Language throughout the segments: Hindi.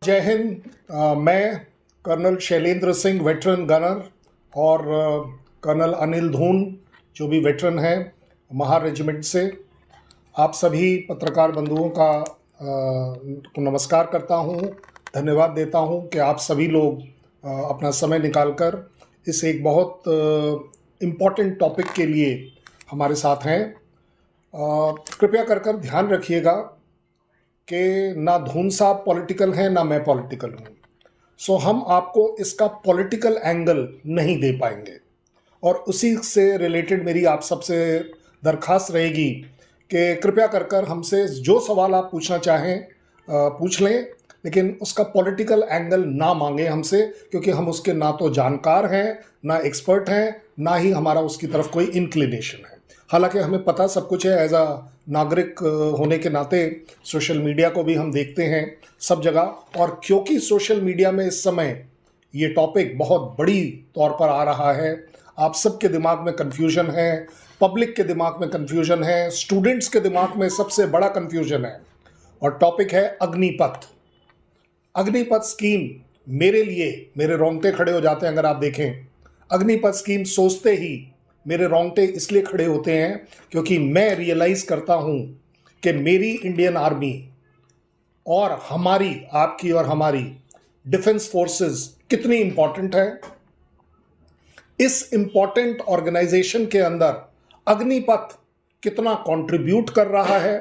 जय हिंद। मैं colonel Shailendra Singh, veteran gunner, और कर्नल अनिल धून जो भी वेटरन हैं महार रेजिमेंट से, आप सभी पत्रकार बंधुओं का को नमस्कार करता हूं, धन्यवाद देता हूं कि आप सभी लोग अपना समय निकालकर इस एक बहुत इम्पॉर्टेंट टॉपिक के लिए हमारे साथ हैं। कृपया कर ध्यान रखिएगा कि ना धून साहब पॉलिटिकल हैं ना मैं पॉलिटिकल हूँ, सो हम आपको इसका पॉलिटिकल एंगल नहीं दे पाएंगे। और उसी से रिलेटेड मेरी आप सबसे दरख्वास्त रहेगी कि कृपया कर हमसे जो सवाल आप पूछना चाहें पूछ लें, लेकिन उसका पॉलिटिकल एंगल ना मांगें हमसे, क्योंकि हम उसके ना तो जानकार हैं, ना एक्सपर्ट हैं, ना ही हमारा उसकी तरफ कोई इंक्लिनेशन है। हालांकि हमें पता सब कुछ है, एज अ नागरिक होने के नाते सोशल मीडिया को भी हम देखते हैं सब जगह, और क्योंकि सोशल मीडिया में इस समय ये टॉपिक बहुत बड़ी तौर पर आ रहा है, आप सबके दिमाग में कन्फ्यूजन है, पब्लिक के दिमाग में कन्फ्यूजन है, स्टूडेंट्स के दिमाग में सबसे बड़ा कन्फ्यूजन है, और टॉपिक है अग्निपथ। अग्निपथ स्कीम मेरे लिए मेरे रोंगटे खड़े हो जाते हैं। अगर आप देखें, अग्निपथ स्कीम सोचते ही मेरे रोंगटे इसलिए खड़े होते हैं क्योंकि मैं रियलाइज करता हूं कि मेरी इंडियन आर्मी और हमारी, आपकी और हमारी डिफेंस फोर्सेस कितनी इंपॉर्टेंट है। इस इंपॉर्टेंट ऑर्गेनाइजेशन के अंदर अग्निपथ कितना कंट्रीब्यूट कर रहा है,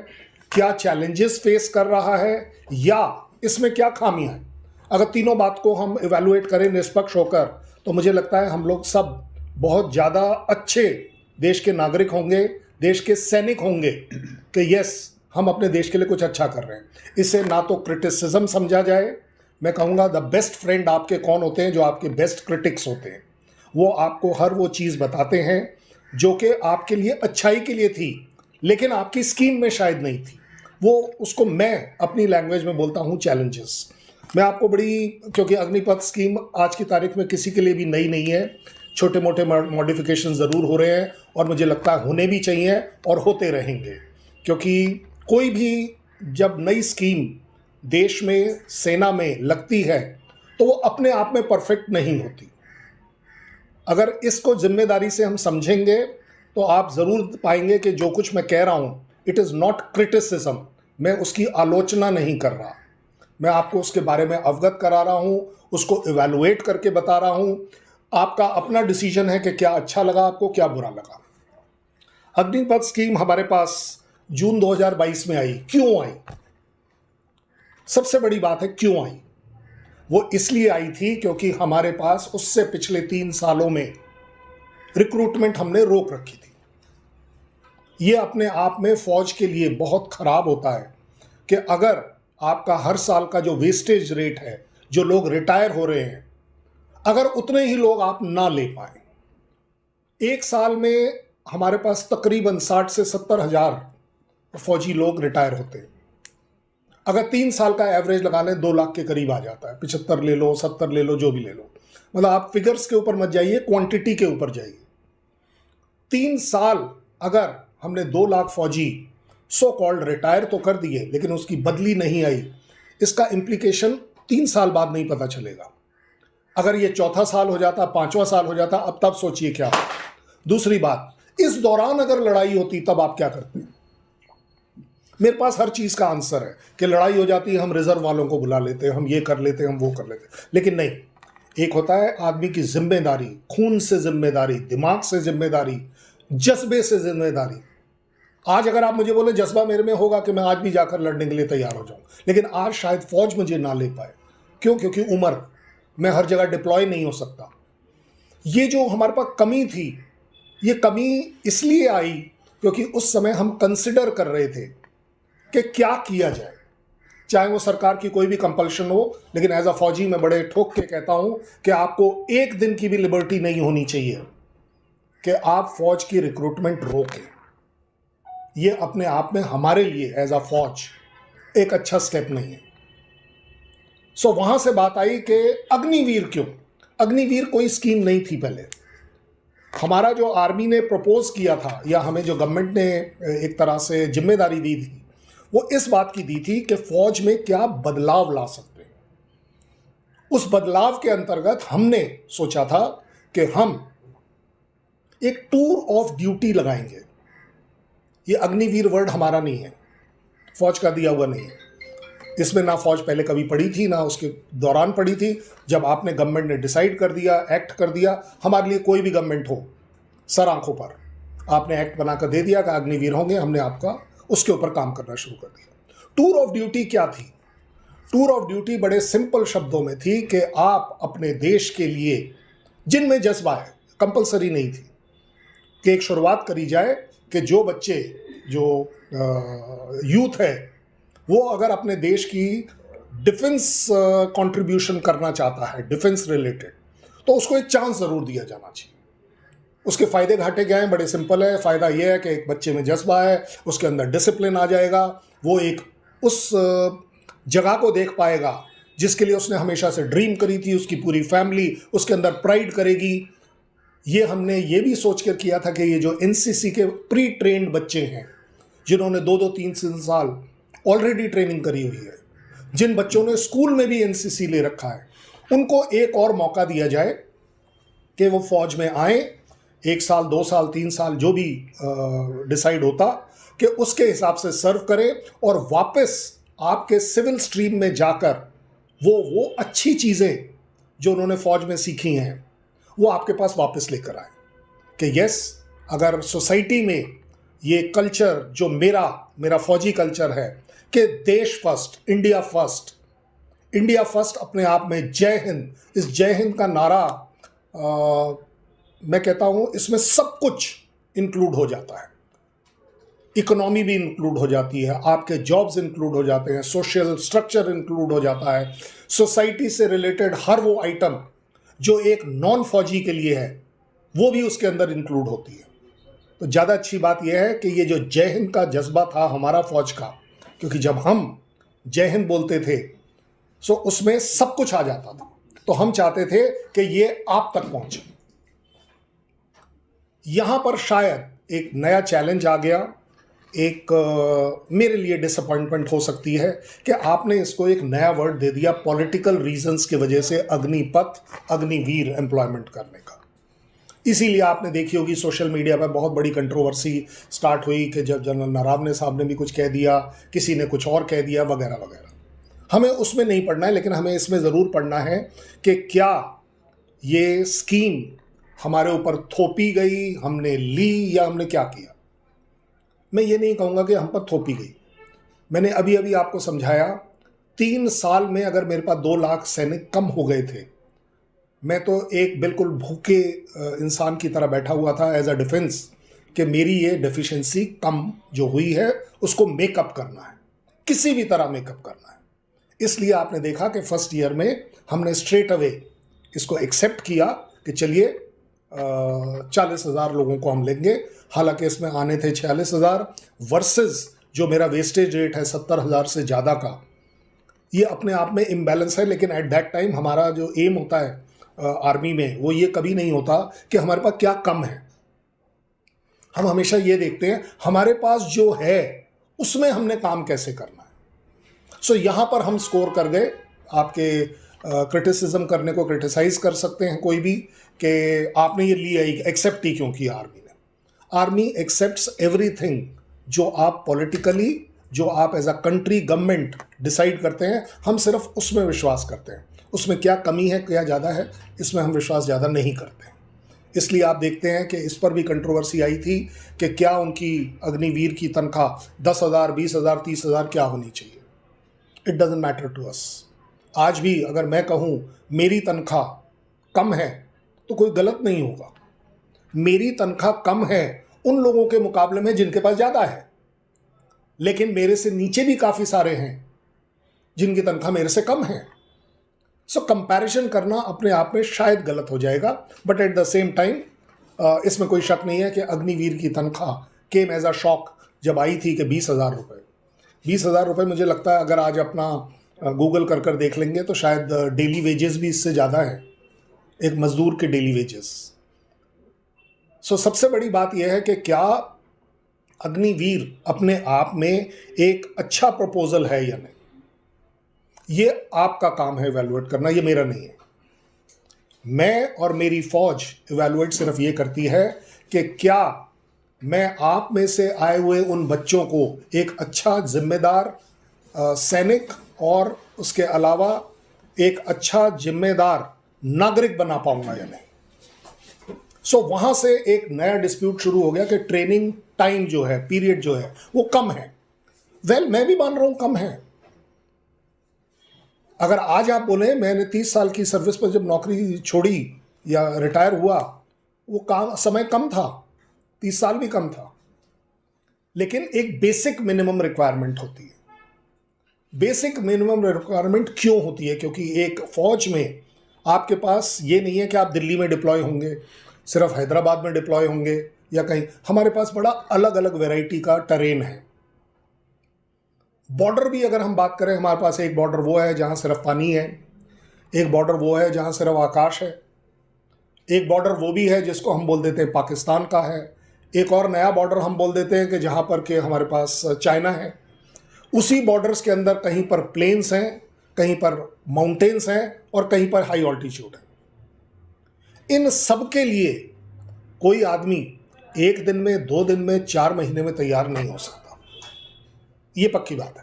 क्या चैलेंजेस फेस कर रहा है, या इसमें क्या खामियां हैं। अगर तीनों बात को हम इवैल्यूएट करें निष्पक्ष होकर, तो मुझे लगता है हम लोग सब बहुत ज़्यादा अच्छे देश के नागरिक होंगे, देश के सैनिक होंगे कि यस, हम अपने देश के लिए कुछ अच्छा कर रहे हैं। इसे ना तो क्रिटिसिज्म समझा जाए, मैं कहूँगा द बेस्ट फ्रेंड आपके कौन होते हैं? जो आपके बेस्ट क्रिटिक्स होते हैं। वो आपको हर वो चीज़ बताते हैं जो कि आपके लिए अच्छाई के लिए थी, लेकिन आपकी स्कीम में शायद नहीं थी। वो उसको मैं अपनी लैंग्वेज में बोलता हूँ चैलेंजेस। मैं आपको बड़ी, क्योंकि अग्निपथ स्कीम आज की तारीख में किसी के लिए भी नई नहीं है, छोटे मोटे मॉडिफिकेशन ज़रूर हो रहे हैं, और मुझे लगता है होने भी चाहिए और होते रहेंगे, क्योंकि कोई भी जब नई स्कीम देश में, सेना में लगती है, तो वो अपने आप में परफेक्ट नहीं होती। अगर इसको जिम्मेदारी से हम समझेंगे तो आप ज़रूर पाएंगे कि जो कुछ मैं कह रहा हूँ, इट इज़ नॉट क्रिटिसिज्म। मैं उसकी आलोचना नहीं कर रहा, मैं आपको उसके बारे में अवगत करा रहा हूँ, उसको इवैल्यूएट करके बता रहा हूँ। आपका अपना डिसीजन है कि क्या अच्छा लगा आपको, क्या बुरा लगा। अग्निपथ स्कीम हमारे पास जून 2022 में आई। क्यों आई? सबसे बड़ी बात है क्यों आई। वो इसलिए आई थी क्योंकि हमारे पास उससे पिछले 3 सालों में रिक्रूटमेंट हमने रोक रखी थी। ये अपने आप में फौज के लिए बहुत खराब होता है कि अगर आपका हर साल का जो वेस्टेज रेट है, जो लोग रिटायर हो रहे हैं, अगर उतने ही लोग आप ना ले पाए। एक साल में हमारे पास तकरीबन 60 से 70 हजार फौजी लोग रिटायर होते हैं। अगर 3 साल का एवरेज लगा लें, 2 लाख के करीब आ जाता है। 75 ले लो, 70 ले लो, जो भी ले लो, मतलब आप फिगर्स के ऊपर मत जाइए, क्वांटिटी के ऊपर जाइए। 3 साल अगर हमने 2 लाख फौजी सो कॉल्ड रिटायर तो कर दिए, लेकिन उसकी बदली नहीं आई, इसका इंप्लीकेशन 3 साल बाद नहीं पता चलेगा। अगर ये चौथा साल हो जाता, 5वां साल हो जाता, अब तब सोचिए क्या। दूसरी बात, इस दौरान अगर लड़ाई होती तब आप क्या करते? मेरे पास हर चीज का आंसर है कि लड़ाई हो जाती है, हम रिजर्व वालों को बुला लेते हैं, हम ये कर लेते हैं, हम वो कर लेते हैं, लेकिन नहीं। एक होता है आदमी की जिम्मेदारी, खून से जिम्मेदारी, दिमाग से जिम्मेदारी, जज्बे से जिम्मेदारी। आज अगर आप मुझे बोले जज्बा मेरे में होगा कि मैं आज भी जाकर लड़ने के लिए तैयार हो जाऊं, लेकिन आज शायद फौज मुझे ना ले पाए। क्यों? क्योंकि उम्र, मैं हर जगह डिप्लॉय नहीं हो सकता। ये जो हमारे पास कमी थी, ये कमी इसलिए आई क्योंकि उस समय हम कंसिडर कर रहे थे कि क्या किया जाए, चाहे वो सरकार की कोई भी कंपल्शन हो। लेकिन एज अ फौजी मैं बड़े ठोक के कहता हूं कि आपको एक दिन की भी लिबर्टी नहीं होनी चाहिए कि आप फौज की रिक्रूटमेंट रोकें। ये अपने आप में हमारे लिए एज अ फौज एक अच्छा स्टेप नहीं है। सो वहां से बात आई कि अग्निवीर क्यों? अग्निवीर कोई स्कीम नहीं थी पहले। हमारा जो आर्मी ने प्रपोज किया था, या हमें जो गवर्नमेंट ने एक तरह से जिम्मेदारी दी थी, वो इस बात की दी थी कि फौज में क्या बदलाव ला सकते हैं। उस बदलाव के अंतर्गत हमने सोचा था कि हम एक टूर ऑफ ड्यूटी लगाएंगे। ये अग्निवीर वर्ड हमारा नहीं है, फौज का दिया हुआ नहीं है। इसमें ना फौज पहले कभी पड़ी थी, ना उसके दौरान पड़ी थी। जब आपने गवर्नमेंट ने डिसाइड कर दिया, एक्ट कर दिया, हमारे लिए कोई भी गवर्नमेंट हो, सर आंखों पर आपने एक्ट बनाकर दे दिया कि अग्निवीर होंगे, हमने आपका उसके ऊपर काम करना शुरू कर दिया। टूर ऑफ ड्यूटी क्या थी? टूर ऑफ ड्यूटी बड़े सिंपल शब्दों में थी कि आप अपने देश के लिए जिनमें जज्बा है, कंपलसरी नहीं थी कि एक शुरुआत करी जाए कि जो बच्चे, जो यूथ है, वो अगर अपने देश की डिफेंस कंट्रीब्यूशन करना चाहता है, डिफेंस रिलेटेड, तो उसको एक चांस ज़रूर दिया जाना चाहिए। उसके फ़ायदे घाटे क्या हैं? बड़े सिंपल है। फ़ायदा ये है कि एक बच्चे में जज्बा है, उसके अंदर डिसिप्लिन आ जाएगा, वो एक उस जगह को देख पाएगा जिसके लिए उसने हमेशा से ड्रीम करी थी, उसकी पूरी फैमिली उसके अंदर प्राइड करेगी। ये हमने ये भी सोच कर किया था कि ये जो एनसीसी के प्री ट्रेंड बच्चे हैं, जिन्होंने 2-2, 3-3 साल ऑलरेडी ट्रेनिंग करी हुई है, जिन बच्चों ने स्कूल में भी एनसीसी ले रखा है, उनको एक और मौका दिया जाए कि वो फौज में आए। 1 साल, 2 साल, 3 साल जो भी डिसाइड होता कि उसके हिसाब से सर्व करें और वापस आपके सिविल स्ट्रीम में जाकर वो अच्छी चीज़ें जो उन्होंने फौज में सीखी हैं वो आपके पास वापस लेकर आए कि यस, अगर सोसाइटी में ये कल्चर जो मेरा फौजी कल्चर है कि देश first, India first, India first अपने आप में जय हिंद, इस जय हिंद का नारा मैं कहता हूँ इसमें सब कुछ इंक्लूड हो जाता है। इकोनॉमी भी इंक्लूड हो जाती है, आपके जॉब्स इंक्लूड हो जाते हैं, सोशल स्ट्रक्चर इंक्लूड हो जाता है, सोसाइटी से रिलेटेड हर वो आइटम जो एक नॉन फौजी के लिए है वो भी उसके अंदर इंक्लूड होती है। तो ज़्यादा अच्छी बात यह है कि ये जो जय हिंद का जज्बा था हमारा फौज का, क्योंकि जब हम जय हिंद बोलते थे सो उसमें सब कुछ आ जाता था, तो हम चाहते थे कि ये आप तक पहुंचे। यहां पर शायद एक नया चैलेंज आ गया। एक मेरे लिए डिसअपॉइंटमेंट हो सकती है कि आपने इसको एक नया वर्ड दे दिया पॉलिटिकल रीजंस की वजह से, अग्निपथ, अग्निवीर एम्प्लॉयमेंट करने का। इसीलिए आपने देखी होगी सोशल मीडिया पर बहुत बड़ी कंट्रोवर्सी स्टार्ट हुई कि जब जनरल नरावने साहब ने भी कुछ कह दिया, किसी ने कुछ और कह दिया, वगैरह वगैरह। हमें उसमें नहीं पढ़ना है, लेकिन हमें इसमें ज़रूर पढ़ना है कि क्या ये स्कीम हमारे ऊपर थोपी गई, हमने ली, या हमने क्या किया। मैं ये नहीं कहूँगा कि हम पर थोपी गई। मैंने अभी अभी आपको समझाया, 3 साल में अगर मेरे पास 2 लाख सैनिक कम हो गए थे, मैं तो एक बिल्कुल भूखे इंसान की तरह बैठा हुआ था एज अ डिफेंस कि मेरी ये डेफिशिएंसी कम जो हुई है उसको मेकअप करना है, किसी भी तरह मेकअप करना है। इसलिए आपने देखा कि फर्स्ट ईयर में हमने स्ट्रेट अवे इसको एक्सेप्ट किया कि चलिए 40,000 लोगों को हम लेंगे। हालांकि इसमें आने थे 46,000 वर्सेस जो मेरा वेस्टेज रेट है 70,000 से ज़्यादा का। ये अपने आप में इम्बैलेंस है, लेकिन एट दैट टाइम हमारा जो एम होता है आर्मी में वो ये कभी नहीं होता कि हमारे पास क्या कम है। हम हमेशा ये देखते हैं हमारे पास जो है उसमें हमने काम कैसे करना है। सो यहाँ पर हम स्कोर कर गए। आपके क्रिटिसिज्म करने को क्रिटिसाइज कर सकते हैं कोई भी कि आपने ये लिया, एक्सेप्ट ही क्यों किया आर्मी ने। आर्मी एक्सेप्ट्स एवरीथिंग जो आप पॉलिटिकली, जो आप as a country government decide करते हैं, हम सिर्फ उसमें विश्वास करते हैं। उसमें क्या कमी है, क्या ज़्यादा है, इसमें हम विश्वास ज़्यादा नहीं करते हैं। इसलिए आप देखते हैं कि इस पर भी कंट्रोवर्सी आई थी कि क्या उनकी अग्निवीर की तनख्वाह 10,000, 20,000, 30,000 क्या होनी चाहिए। It doesn't matter to us. आज भी अगर मैं कहूँ मेरी तनख्वाह कम है तो कोई गलत नहीं होगा। मेरी तनख्वाह कम है उन लोगों के मुकाबले में जिनके पास ज़्यादा है, लेकिन मेरे से नीचे भी काफ़ी सारे हैं जिनकी तनख्वाह मेरे से कम है। सो कंपैरिजन करना अपने आप में शायद गलत हो जाएगा, but at the same time इसमें कोई शक नहीं है कि अग्निवीर की तनख्वाह केम एज अ शॉक जब आई थी कि 20,000 रुपये। 20,000 रुपये मुझे लगता है अगर आज अपना गूगल कर देख लेंगे तो शायद डेली वेजेस भी इससे ज़्यादा है, एक मजदूर के डेली वेजेस। सो सबसे बड़ी बात यह है कि क्या अग्निवीर अपने आप में एक अच्छा प्रपोजल है या नहीं। ये आपका काम है इवैल्यूएट करना, ये मेरा नहीं है। मैं और मेरी फौज इवैल्यूएट सिर्फ ये करती है कि क्या मैं आप में से आए हुए उन बच्चों को एक अच्छा जिम्मेदार सैनिक और उसके अलावा एक अच्छा जिम्मेदार नागरिक बना पाऊंगा या नहीं। सो वहां से एक नया डिस्प्यूट शुरू हो गया कि ट्रेनिंग टाइम जो है, पीरियड जो है, वो कम है। वेल, मैं भी मान रहा हूं कम है। अगर आज आप बोले मैंने 30 साल की सर्विस पर जब नौकरी छोड़ी या रिटायर हुआ, वो काम समय कम था, 30 साल भी कम था, लेकिन एक बेसिक मिनिमम रिक्वायरमेंट होती है। बेसिक मिनिमम रिक्वायरमेंट क्यों होती है? क्योंकि एक फौज में आपके पास ये नहीं है कि आप दिल्ली में डिप्लॉय होंगे, सिर्फ हैदराबाद में डिप्लॉय होंगे या कहीं। हमारे पास बड़ा अलग अलग वैरायटी का टेरेन है। बॉर्डर भी अगर हम बात करें, हमारे पास एक बॉर्डर वो है जहां सिर्फ पानी है, एक बॉर्डर वो है जहां सिर्फ आकाश है, एक बॉर्डर वो भी है जिसको हम बोल देते हैं पाकिस्तान का है, एक और नया बॉर्डर हम बोल देते हैं कि जहां पर के हमारे पास चाइना है। उसी बॉर्डर्स के अंदर कहीं पर प्लेन्स हैं, कहीं पर माउंटेन्स हैं और कहीं पर हाई ऑल्टीट्यूड है। इन सब के लिए कोई आदमी एक दिन में, 2 दिन में, 4 महीने में तैयार नहीं हो सकता। ये पक्की बात है।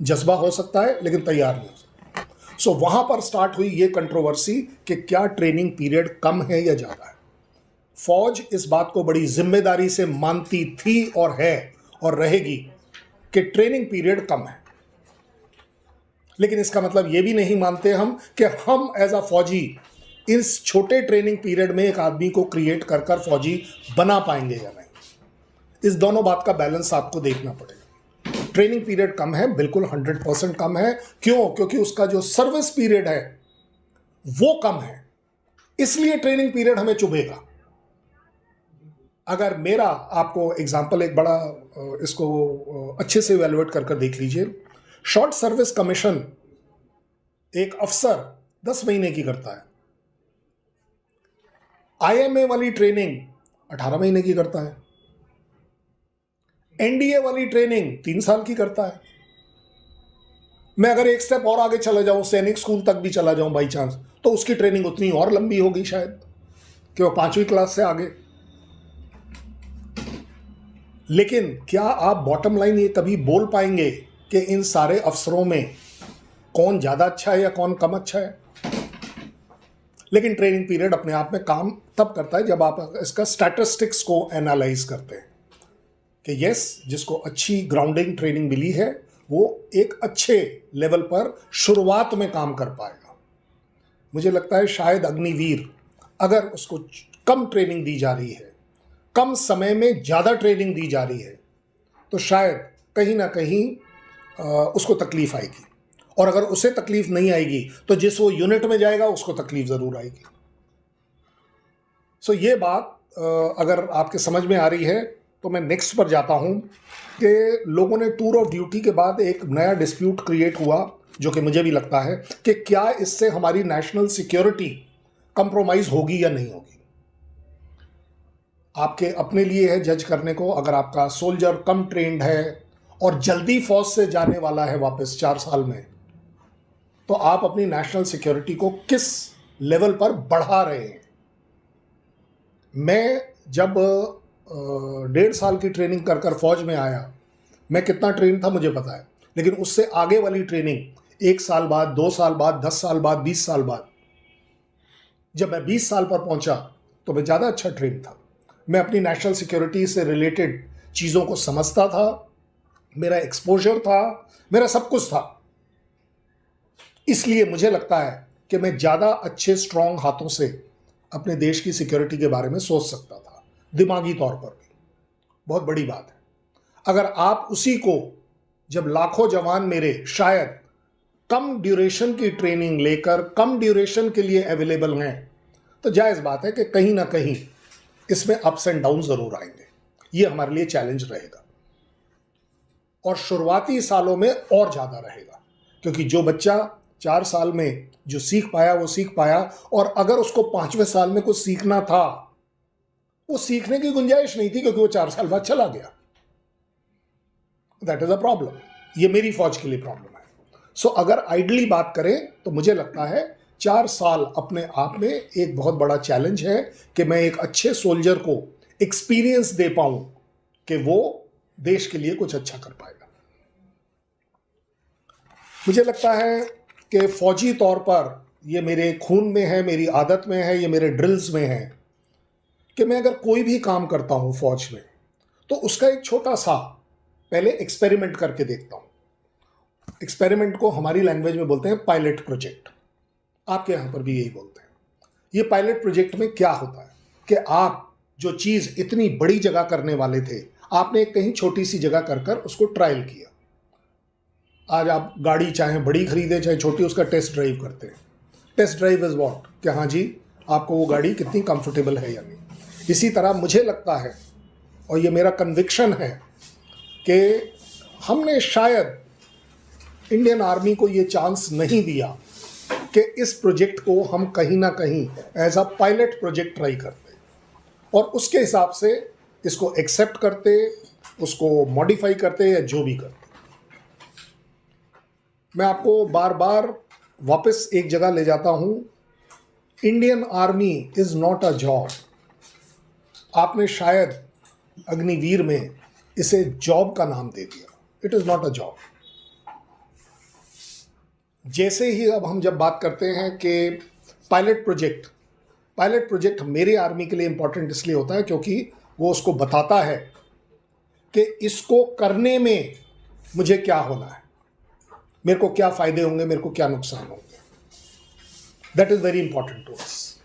जज्बा हो सकता है लेकिन तैयार नहीं हो सकता। सो वहां पर स्टार्ट हुई ये कंट्रोवर्सी कि क्या ट्रेनिंग पीरियड कम है या ज्यादा है। फौज इस बात को बड़ी जिम्मेदारी से मानती थी और है और रहेगी कि ट्रेनिंग पीरियड कम है। लेकिन इसका मतलब यह भी नहीं मानते हम कि हम एज अ फौजी इस छोटे ट्रेनिंग पीरियड में एक आदमी को क्रिएट कर कर फौजी बना पाएंगे या नहीं। इस दोनों बात का बैलेंस आपको देखना पड़ेगा। ट्रेनिंग पीरियड कम है, बिल्कुल 100% कम है। क्यों? क्योंकि उसका जो सर्विस पीरियड है वो कम है, इसलिए ट्रेनिंग पीरियड हमें चुभेगा। अगर मेरा आपको एग्जांपल एक बड़ा इसको अच्छे से इवैल्यूएट कर देख लीजिए। शॉर्ट सर्विस कमीशन एक अफसर 10 महीने की करता है, आईएमए वाली ट्रेनिंग 18 महीने की करता है, एनडीए वाली ट्रेनिंग 3 साल की करता है। मैं अगर एक स्टेप और आगे चला जाऊं, सैनिक स्कूल तक भी चला जाऊं बाई चांस, तो उसकी ट्रेनिंग उतनी और लंबी होगी शायद, कि वो 5वीं क्लास से आगे। लेकिन क्या आप बॉटम लाइन ये कभी बोल पाएंगे कि इन सारे अफसरों में कौन ज्यादा अच्छा है या कौन कम अच्छा है? लेकिन ट्रेनिंग पीरियड अपने आप में काम तब करता है जब आप इसका स्टैटिस्टिक्स को एनालाइज करते हैं कि यस, जिसको अच्छी ग्राउंडिंग ट्रेनिंग मिली है वो एक अच्छे लेवल पर शुरुआत में काम कर पाएगा। मुझे लगता है शायद अग्निवीर अगर उसको कम ट्रेनिंग दी जा रही है, कम समय में ज़्यादा ट्रेनिंग दी जा रही है, तो शायद कहीं ना कहीं उसको तकलीफ आएगी। और अगर उसे तकलीफ नहीं आएगी तो जिस वो यूनिट में जाएगा उसको तकलीफ ज़रूर आएगी। सो ये बात अगर आपके समझ में आ रही है तो मैं नेक्स्ट पर जाता हूं कि लोगों ने टूर ऑफ ड्यूटी के बाद एक नया डिस्प्यूट क्रिएट हुआ, जो कि मुझे भी लगता है कि क्या इससे हमारी नेशनल सिक्योरिटी कंप्रोमाइज होगी या नहीं होगी। आपके अपने लिए है जज करने को। अगर आपका सोल्जर कम ट्रेंड है और जल्दी फौज से जाने वाला है वापस 4 साल में, तो आप अपनी नेशनल सिक्योरिटी को किस लेवल पर बढ़ा रहे हैं। मैं जब 1.5 साल की ट्रेनिंग कर कर फौज में आया, मैं कितना ट्रेन था मुझे पता है, लेकिन उससे आगे वाली ट्रेनिंग 1 साल बाद, 2 साल बाद, 10 साल बाद, 20 साल बाद, जब मैं 20 साल पर पहुंचा तो मैं ज़्यादा अच्छा ट्रेन था। मैं अपनी नेशनल सिक्योरिटी से रिलेटेड चीज़ों को समझता था, मेरा एक्सपोजर था, मेरा सब कुछ था। इसलिए मुझे लगता है कि मैं ज़्यादा अच्छे स्ट्रॉन्ग हाथों से अपने देश की सिक्योरिटी के बारे में सोच सकता था, दिमागी तौर पर भी। बहुत बड़ी बात है। अगर आप उसी को, जब लाखों जवान मेरे शायद कम ड्यूरेशन की ट्रेनिंग लेकर कम ड्यूरेशन के लिए अवेलेबल हैं, तो जायज़ बात है कि कहीं ना कहीं इसमें अप्स एंड डाउन ज़रूर आएंगे। ये हमारे लिए चैलेंज रहेगा और शुरुआती सालों में और ज़्यादा रहेगा, क्योंकि जो बच्चा 4 साल में जो सीख पाया वो सीख पाया, और अगर उसको 5वें साल में कुछ सीखना था, वो सीखने की गुंजाइश नहीं थी क्योंकि वो 4 साल बाद चला गया। That is a problem. ये मेरी फौज के लिए प्रॉब्लम है। सो अगर आइडली बात करें तो मुझे लगता है 4 साल अपने आप में एक बहुत बड़ा चैलेंज है कि मैं एक अच्छे सोल्जर को एक्सपीरियंस दे पाऊं कि वो देश के लिए कुछ अच्छा कर पाएगा। मुझे लगता है कि फौजी तौर पर ये मेरे खून में है, मेरी आदत में है, ये मेरे ड्रिल्स में है कि मैं अगर कोई भी काम करता हूं फौज में तो उसका एक छोटा सा पहले एक्सपेरिमेंट करके देखता हूं। एक्सपेरिमेंट को हमारी लैंग्वेज में बोलते हैं पायलट प्रोजेक्ट, आपके यहां पर भी यही बोलते हैं। ये पायलट प्रोजेक्ट में क्या होता है कि आप जो चीज इतनी बड़ी जगह करने वाले थे, आपने कहीं छोटी सी जगह कर कर उसको ट्रायल किया। आज आप गाड़ी चाहे बड़ी खरीदे चाहे छोटी, उसका टेस्ट ड्राइव करते हैं। टेस्ट ड्राइव इज व्हाट, कि हाँ जी आपको वो गाड़ी कितनी कंफर्टेबल है या नहीं। इसी तरह मुझे लगता है और ये मेरा कन्विक्शन है कि हमने शायद इंडियन आर्मी को ये चांस नहीं दिया कि इस प्रोजेक्ट को हम कहीं ना कहीं as a pilot project try करते और उसके हिसाब से इसको एक्सेप्ट करते, उसको मॉडिफाई करते या जो भी करते। मैं आपको बार बार वापस एक जगह ले जाता हूं, Indian army is not a job. आपने शायद अग्निवीर में इसे जॉब का नाम दे दिया। It is not a job. जैसे ही अब हम जब बात करते हैं कि पायलट प्रोजेक्ट मेरे आर्मी के लिए इंपॉर्टेंट इसलिए होता है क्योंकि वो उसको बताता है कि इसको करने में मुझे क्या होना है, मेरे को क्या फायदे होंगे, मेरे को क्या नुकसान होंगे। That is very important to us,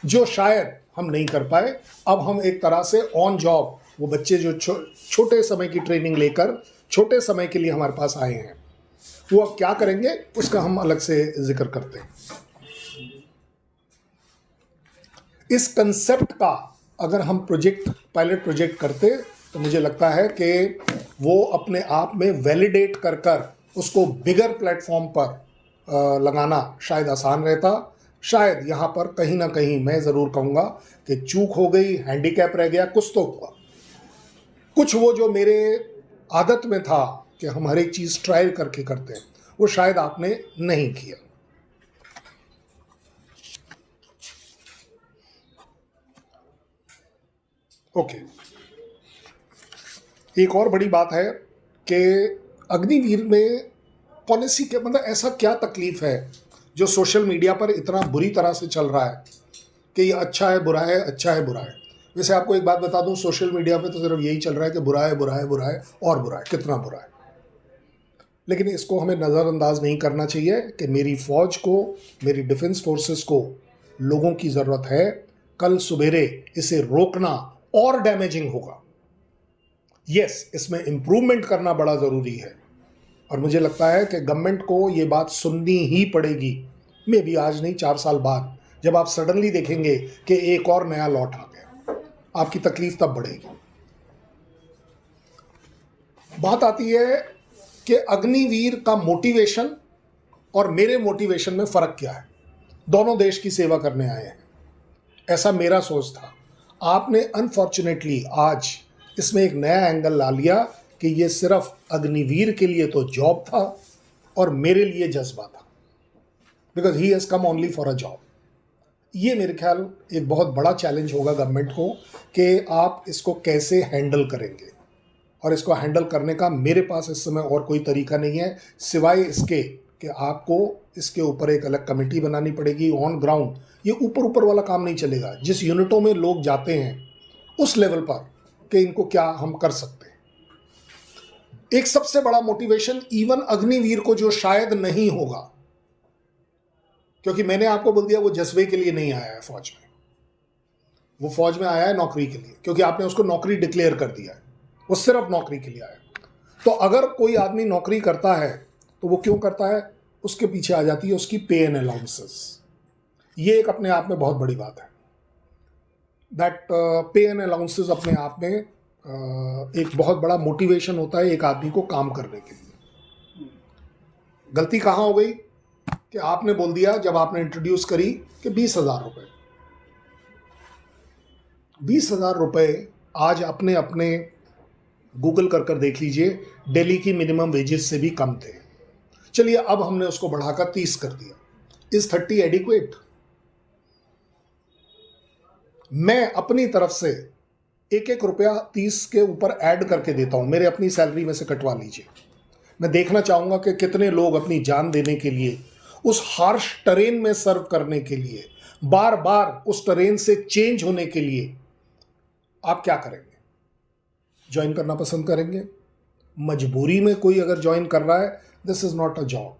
जो शायद हम नहीं कर पाए। अब हम एक तरह से ऑन जॉब, वो बच्चे जो छोटे समय की ट्रेनिंग लेकर छोटे समय के लिए हमारे पास आए हैं, वो अब क्या करेंगे उसका हम अलग से जिक्र करते हैं। इस कंसेप्ट का अगर हम पायलट प्रोजेक्ट करते तो मुझे लगता है कि वो अपने आप में वैलिडेट कर कर उसको बिगर प्लेटफॉर्म पर लगाना शायद आसान रहता। शायद यहाँ पर कहीं ना कहीं मैं ज़रूर कहूँगा कि चूक हो गई, हैंडीकैप रह गया, कुछ तो हुआ। कुछ वो जो मेरे आदत में था कि हम हर एक चीज़ ट्रायल करके करते हैं, वो शायद आपने नहीं किया। ओके, एक और बड़ी बात है कि अग्निवीर में पॉलिसी के मतलब ऐसा क्या तकलीफ है जो सोशल मीडिया पर इतना बुरी तरह से चल रहा है कि ये अच्छा है बुरा है, अच्छा है बुरा है। वैसे आपको एक बात बता दूं, सोशल मीडिया पे तो सिर्फ यही चल रहा है कि बुरा है बुरा है बुरा है और बुरा है, कितना बुरा है। लेकिन इसको हमें नज़रअंदाज नहीं करना चाहिए कि मेरी फौज को, मेरी डिफेंस फोर्सेस को लोगों की ज़रूरत है। कल सुबेरे इसे रोकना और डैमेजिंग होगा। यस, इसमें इम्प्रूवमेंट करना बड़ा ज़रूरी है और मुझे लगता है कि गवर्नमेंट को ये बात सुननी ही पड़ेगी। मे भी आज नहीं, 4 साल बाद जब आप सडनली देखेंगे कि एक और नया लॉट आ गया, आपकी तकलीफ तब बढ़ेगी। बात आती है कि अग्निवीर का मोटिवेशन और मेरे मोटिवेशन में फ़र्क क्या है। दोनों देश की सेवा करने आए हैं, ऐसा मेरा सोच था। आपने अनफॉर्चुनेटली आज इसमें एक नया एंगल ला लिया कि ये सिर्फ अग्निवीर के लिए तो जॉब था और मेरे लिए जज्बा था, because he has come only for a job. ये मेरे ख्याल एक बहुत बड़ा चैलेंज होगा गवर्नमेंट को कि आप इसको कैसे हैंडल करेंगे। और इसको हैंडल करने का मेरे पास इस समय और कोई तरीका नहीं है सिवाय इसके कि आपको इसके ऊपर एक अलग कमेटी बनानी पड़ेगी ऑन ग्राउंड। ये ऊपर ऊपर वाला काम नहीं चलेगा। जिस यूनिटों में लोग जाते हैं उस लेवल पर कि इनको क्या हम कर सकते हैं। एक सबसे बड़ा मोटिवेशन इवन अग्निवीर को जो शायद नहीं होगा, क्योंकि मैंने आपको बोल दिया वो जज्बे के लिए नहीं आया है फौज में, वो फौज में आया है नौकरी के लिए, क्योंकि आपने उसको नौकरी डिक्लेयर कर दिया है, वो सिर्फ नौकरी के लिए आया। तो अगर कोई आदमी नौकरी करता है तो वो क्यों करता है, उसके पीछे आ जाती है उसकी पे एंड अलाउंसेस। ये एक अपने आप में बहुत बड़ी बात है। दैट पे एंड अलाउंसेस अपने आप में एक बहुत बड़ा मोटिवेशन होता है एक आदमी को काम करने के लिए। गलती कहाँ हो गई कि आपने बोल दिया जब आपने इंट्रोड्यूस करी कि 20,000 रुपये, 20,000 रुपये आज अपने गूगल कर देख लीजिए, दिल्ली की मिनिमम वेजेस से भी कम थे। चलिए अब हमने उसको बढ़ाकर 30 कर दिया। Is 30 adequate? मैं अपनी तरफ से एक एक रुपया 30 के ऊपर ऐड करके देता हूं, मेरे अपनी सैलरी में से कटवा लीजिए। मैं देखना चाहूंगा कि कितने लोग अपनी जान देने के लिए, उस हार्श टरेन में सर्व करने के लिए, बार बार उस टरेन से चेंज होने के लिए आप क्या करेंगे? ज्वाइन करना पसंद करेंगे? मजबूरी में कोई अगर ज्वाइन कर रहा है, this is not a job,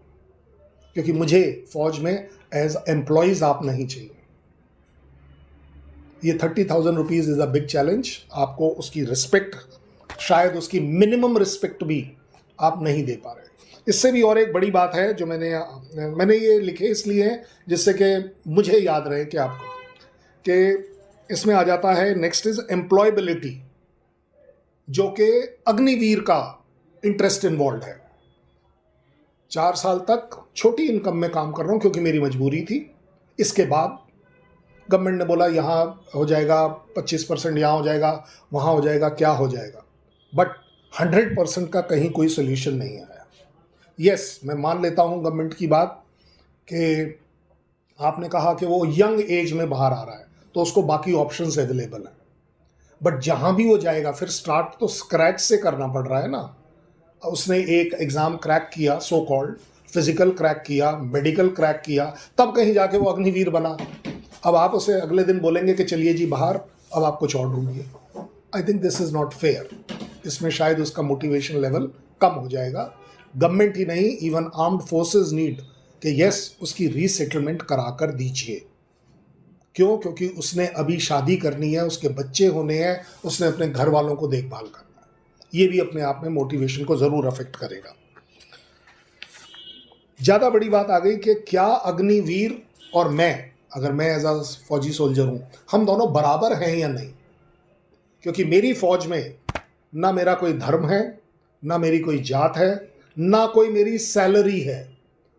क्योंकि मुझे फौज में एज एम्प्लॉयज आप नहीं चाहिए। ये 30,000 rupees is a big challenge. आपको उसकी रिस्पेक्ट, शायद उसकी मिनिमम रिस्पेक्ट भी आप नहीं दे पा रहे। इससे भी और एक बड़ी बात है जो मैंने ये लिखे इसलिए हैं जिससे कि मुझे याद रहे कि आपको, कि इसमें आ जाता है नेक्स्ट इज एम्प्लॉयबिलिटी, जो कि अग्निवीर का इंटरेस्ट इन्वॉल्व है। 4 साल तक छोटी इनकम में काम कर रहा हूं क्योंकि मेरी मजबूरी थी। इसके बाद गवर्नमेंट ने बोला यहाँ हो जाएगा 25%, यहाँ हो जाएगा, वहाँ हो जाएगा, क्या हो जाएगा, बट 100% का कहीं कोई सोल्यूशन नहीं आया। यस, मैं मान लेता हूँ गवर्नमेंट की बात कि आपने कहा कि वो यंग एज में बाहर आ रहा है तो उसको बाकी ऑप्शंस अवेलेबल हैं, बट जहाँ भी वो जाएगा फिर स्टार्ट तो स्क्रैच से करना पड़ रहा है ना। उसने एक एग्ज़ाम क्रैक किया, सो कॉल्ड फिजिकल क्रैक किया, मेडिकल क्रैक किया, तब कहीं जाके वो अग्निवीर बना। अब आप उसे अगले दिन बोलेंगे कि चलिए जी बाहर, अब आप कुछ और ढूंढिए। I think this is not fair. इसमें शायद उसका मोटिवेशन लेवल कम हो जाएगा। गवर्नमेंट ही नहीं, इवन आर्म्ड फोर्सेस नीड कि यस उसकी रीसेटलमेंट करा कर दीजिए। क्यों? क्योंकि उसने अभी शादी करनी है, उसके बच्चे होने हैं, उसने अपने घर वालों को देखभाल करना है। ये भी अपने आप में मोटिवेशन को ज़रूर अफेक्ट करेगा। ज़्यादा बड़ी बात आ गई कि क्या अग्निवीर और मैं, अगर मैं एज अ फौजी सोल्जर हूँ, हम दोनों बराबर हैं या नहीं? क्योंकि मेरी फौज में ना मेरा कोई धर्म है, ना मेरी कोई जात है, ना कोई मेरी सैलरी है।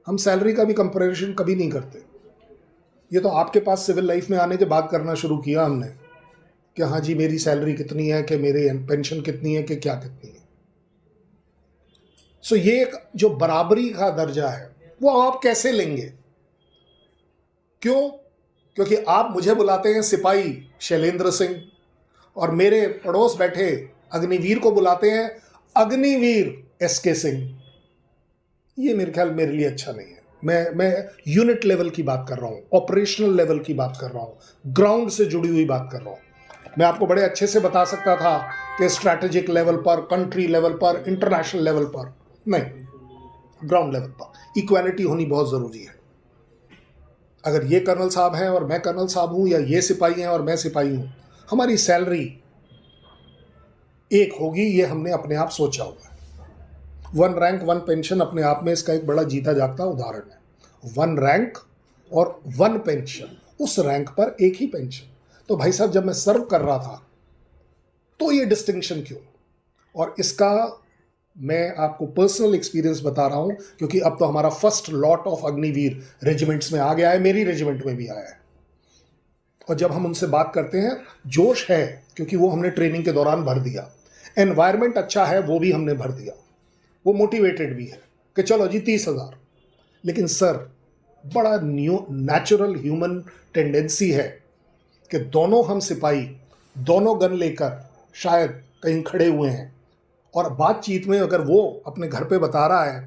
हम सैलरी का भी कंपैरिजन कभी नहीं करते। ये तो आपके पास सिविल लाइफ में आने के बाद करना शुरू किया हमने कि हाँ जी मेरी सैलरी कितनी है, कि मेरी पेंशन कितनी है, कि क्या कितनी है। सो ये एक जो बराबरी का दर्जा है वो आप कैसे लेंगे? क्यों? क्योंकि आप मुझे बुलाते हैं सिपाही शैलेंद्र सिंह और मेरे पड़ोस बैठे अग्निवीर को बुलाते हैं अग्निवीर एसके सिंह। ये मेरे ख्याल मेरे लिए अच्छा नहीं है। मैं यूनिट लेवल की बात कर रहा हूँ, ऑपरेशनल लेवल की बात कर रहा हूँ, ग्राउंड से जुड़ी हुई बात कर रहा हूँ। मैं आपको बड़े अच्छे से बता सकता था कि स्ट्रैटेजिक लेवल पर, कंट्री लेवल पर, इंटरनेशनल लेवल पर, नहीं, ग्राउंड लेवल पर इक्वालिटी होनी बहुत ज़रूरी है। अगर ये कर्नल साहब हैं और मैं कर्नल साहब हूँ, या ये सिपाही हैं और मैं सिपाही हूँ, हमारी सैलरी एक होगी, ये हमने अपने आप सोचा हुआ है। 1 रैंक 1 पेंशन अपने आप में इसका एक बड़ा जीता जागता उदाहरण है। 1 रैंक और 1 पेंशन, उस रैंक पर एक ही पेंशन। तो भाई साहब जब मैं सर्व कर रहा था तो ये डिस्टिंक्शन क्यों? और इसका मैं आपको पर्सनल एक्सपीरियंस बता रहा हूं क्योंकि अब तो हमारा first lot of Agniveer regiments में आ गया है, मेरी रेजिमेंट में भी आया है। और जब हम उनसे बात करते हैं, जोश है क्योंकि वो हमने ट्रेनिंग के दौरान भर दिया, एनवायरनमेंट अच्छा है वो भी हमने भर दिया, वो मोटिवेटेड भी है कि चलो जी 30,000। लेकिन सर बड़ा नेचुरल ह्यूमन टेंडेंसी है कि दोनों हम सिपाही दोनों गन लेकर शायद कहीं खड़े हुए हैं और बातचीत में अगर वो अपने घर पे बता रहा है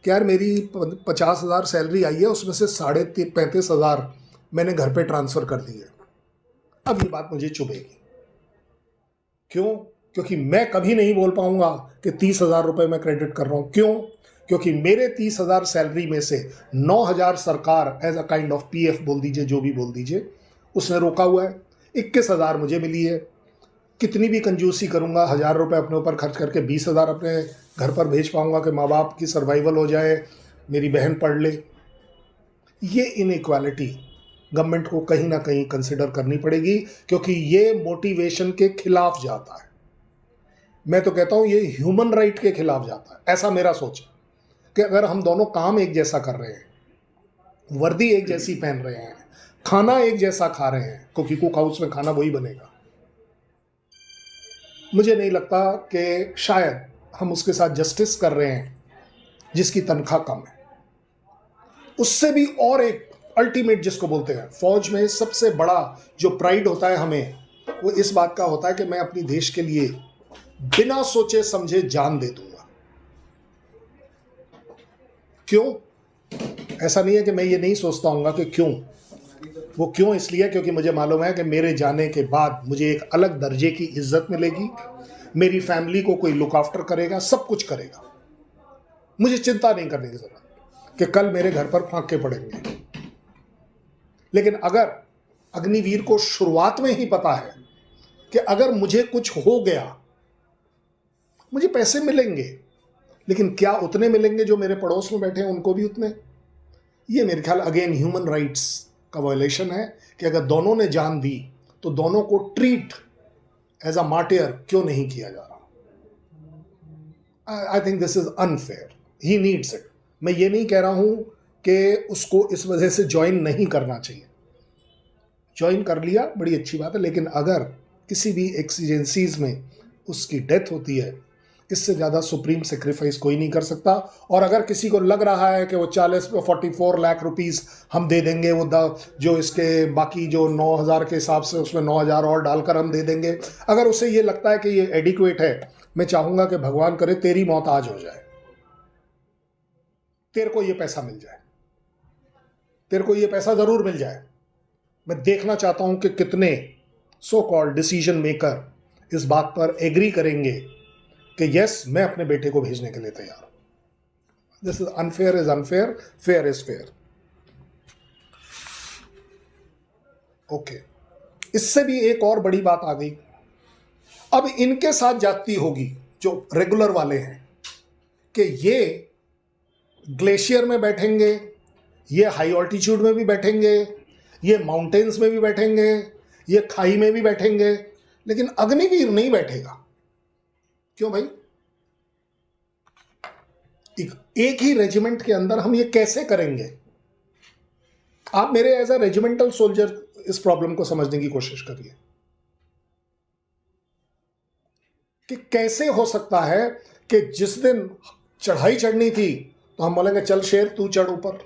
कि यार मेरी 50,000 सैलरी आई है, उसमें से 35,500 मैंने घर पे ट्रांसफ़र कर दी है, अब ये बात मुझे चुभेगी। क्यों? क्योंकि मैं कभी नहीं बोल पाऊंगा कि 30,000 रुपये मैं क्रेडिट कर रहा हूँ। क्यों? क्योंकि मेरे 30,000 सैलरी में से 9,000 सरकार as a kind of PF बोल दीजिए, जो भी बोल दीजिए, उसने रोका हुआ है। 21,000 मुझे मिली है। कितनी भी कंजूसी करूंगा, 1,000 रुपये अपने ऊपर खर्च करके 20,000 अपने घर पर भेज पाऊंगा कि माँ बाप की सर्वाइवल हो जाए, मेरी बहन पढ़ ले। ये इनइक्वालिटी गवर्नमेंट को कहीं ना कहीं कंसिडर करनी पड़ेगी क्योंकि ये मोटिवेशन के खिलाफ जाता है। मैं तो कहता हूं ये ह्यूमन राइट के खिलाफ जाता है। ऐसा मेरा सोच है कि अगर हम दोनों काम एक जैसा कर रहे हैं, वर्दी एक जैसी पहन रहे हैं, खाना एक जैसा खा रहे हैं, क्योंकि कुक हाउस में खाना वही बनेगा, मुझे नहीं लगता कि शायद हम उसके साथ जस्टिस कर रहे हैं जिसकी तनख्वाह कम है। उससे भी और एक अल्टीमेट जिसको बोलते हैं, फौज में सबसे बड़ा जो प्राइड होता है हमें, वो इस बात का होता है कि मैं अपनी देश के लिए बिना सोचे समझे जान दे दूंगा। क्यों? ऐसा नहीं है कि मैं ये नहीं सोचता हूँगा कि क्यों, वो क्यों इसलिए क्योंकि मुझे मालूम है कि मेरे जाने के बाद मुझे एक अलग दर्जे की इज्जत मिलेगी, मेरी फैमिली को कोई लुक आफ्टर करेगा, सब कुछ करेगा। मुझे चिंता नहीं करने की जरूरत कि कल मेरे घर पर फांके पड़ेंगे। लेकिन अगर अग्निवीर को शुरुआत में ही पता है कि अगर मुझे कुछ हो गया, मुझे पैसे मिलेंगे, लेकिन क्या उतने मिलेंगे जो मेरे पड़ोस में बैठे हैं उनको भी उतने? ये मेरे ख्याल अगेन ह्यूमन राइट्स का वायलेशन है कि अगर दोनों ने जान दी तो दोनों को ट्रीट एज अ मार्टियर क्यों नहीं किया जा रहा? I think this is unfair. He needs it. मैं ये नहीं कह रहा हूं कि उसको इस वजह से ज्वाइन नहीं करना चाहिए, ज्वाइन कर लिया बड़ी अच्छी बात है, लेकिन अगर किसी भी एक्सीजेंसीज में उसकी डेथ होती है, इससे ज़्यादा सुप्रीम सेक्रीफाइस कोई नहीं कर सकता। और अगर किसी को लग रहा है कि वो 44 लाख रुपीस हम दे देंगे, वो जो इसके बाकी जो 9,000 के हिसाब से उसमें 9,000 और डालकर हम दे देंगे, अगर उसे ये लगता है कि ये एडिक्वेट है, मैं चाहूँगा कि भगवान करे तेरी मौत आज हो जाए, तेरे को ये पैसा मिल जाए, तेरे को ये पैसा ज़रूर मिल जाए। मैं देखना चाहता हूँ कि कितने सो कॉल्ड डिसीजन मेकर इस बात पर एग्री करेंगे कि यस, मैं अपने बेटे को भेजने के लिए तैयार हूं। This is unfair, fair is fair. Okay, इससे भी एक और बड़ी बात आ गई। अब इनके साथ जाती होगी जो रेगुलर वाले हैं कि ये ग्लेशियर में बैठेंगे, ये हाई ऑल्टीट्यूड में भी बैठेंगे, ये माउंटेन्स में भी बैठेंगे, ये खाई में भी बैठेंगे, लेकिन अग्निवीर नहीं बैठेगा। क्यों भाई? एक ही रेजिमेंट के अंदर हम ये कैसे करेंगे? आप मेरे एज अ रेजिमेंटल सोल्जर इस प्रॉब्लम को समझने की कोशिश करिए कि कैसे हो सकता है कि जिस दिन चढ़ाई चढ़नी थी तो हम बोलेंगे चल शेर तू चढ़ ऊपर,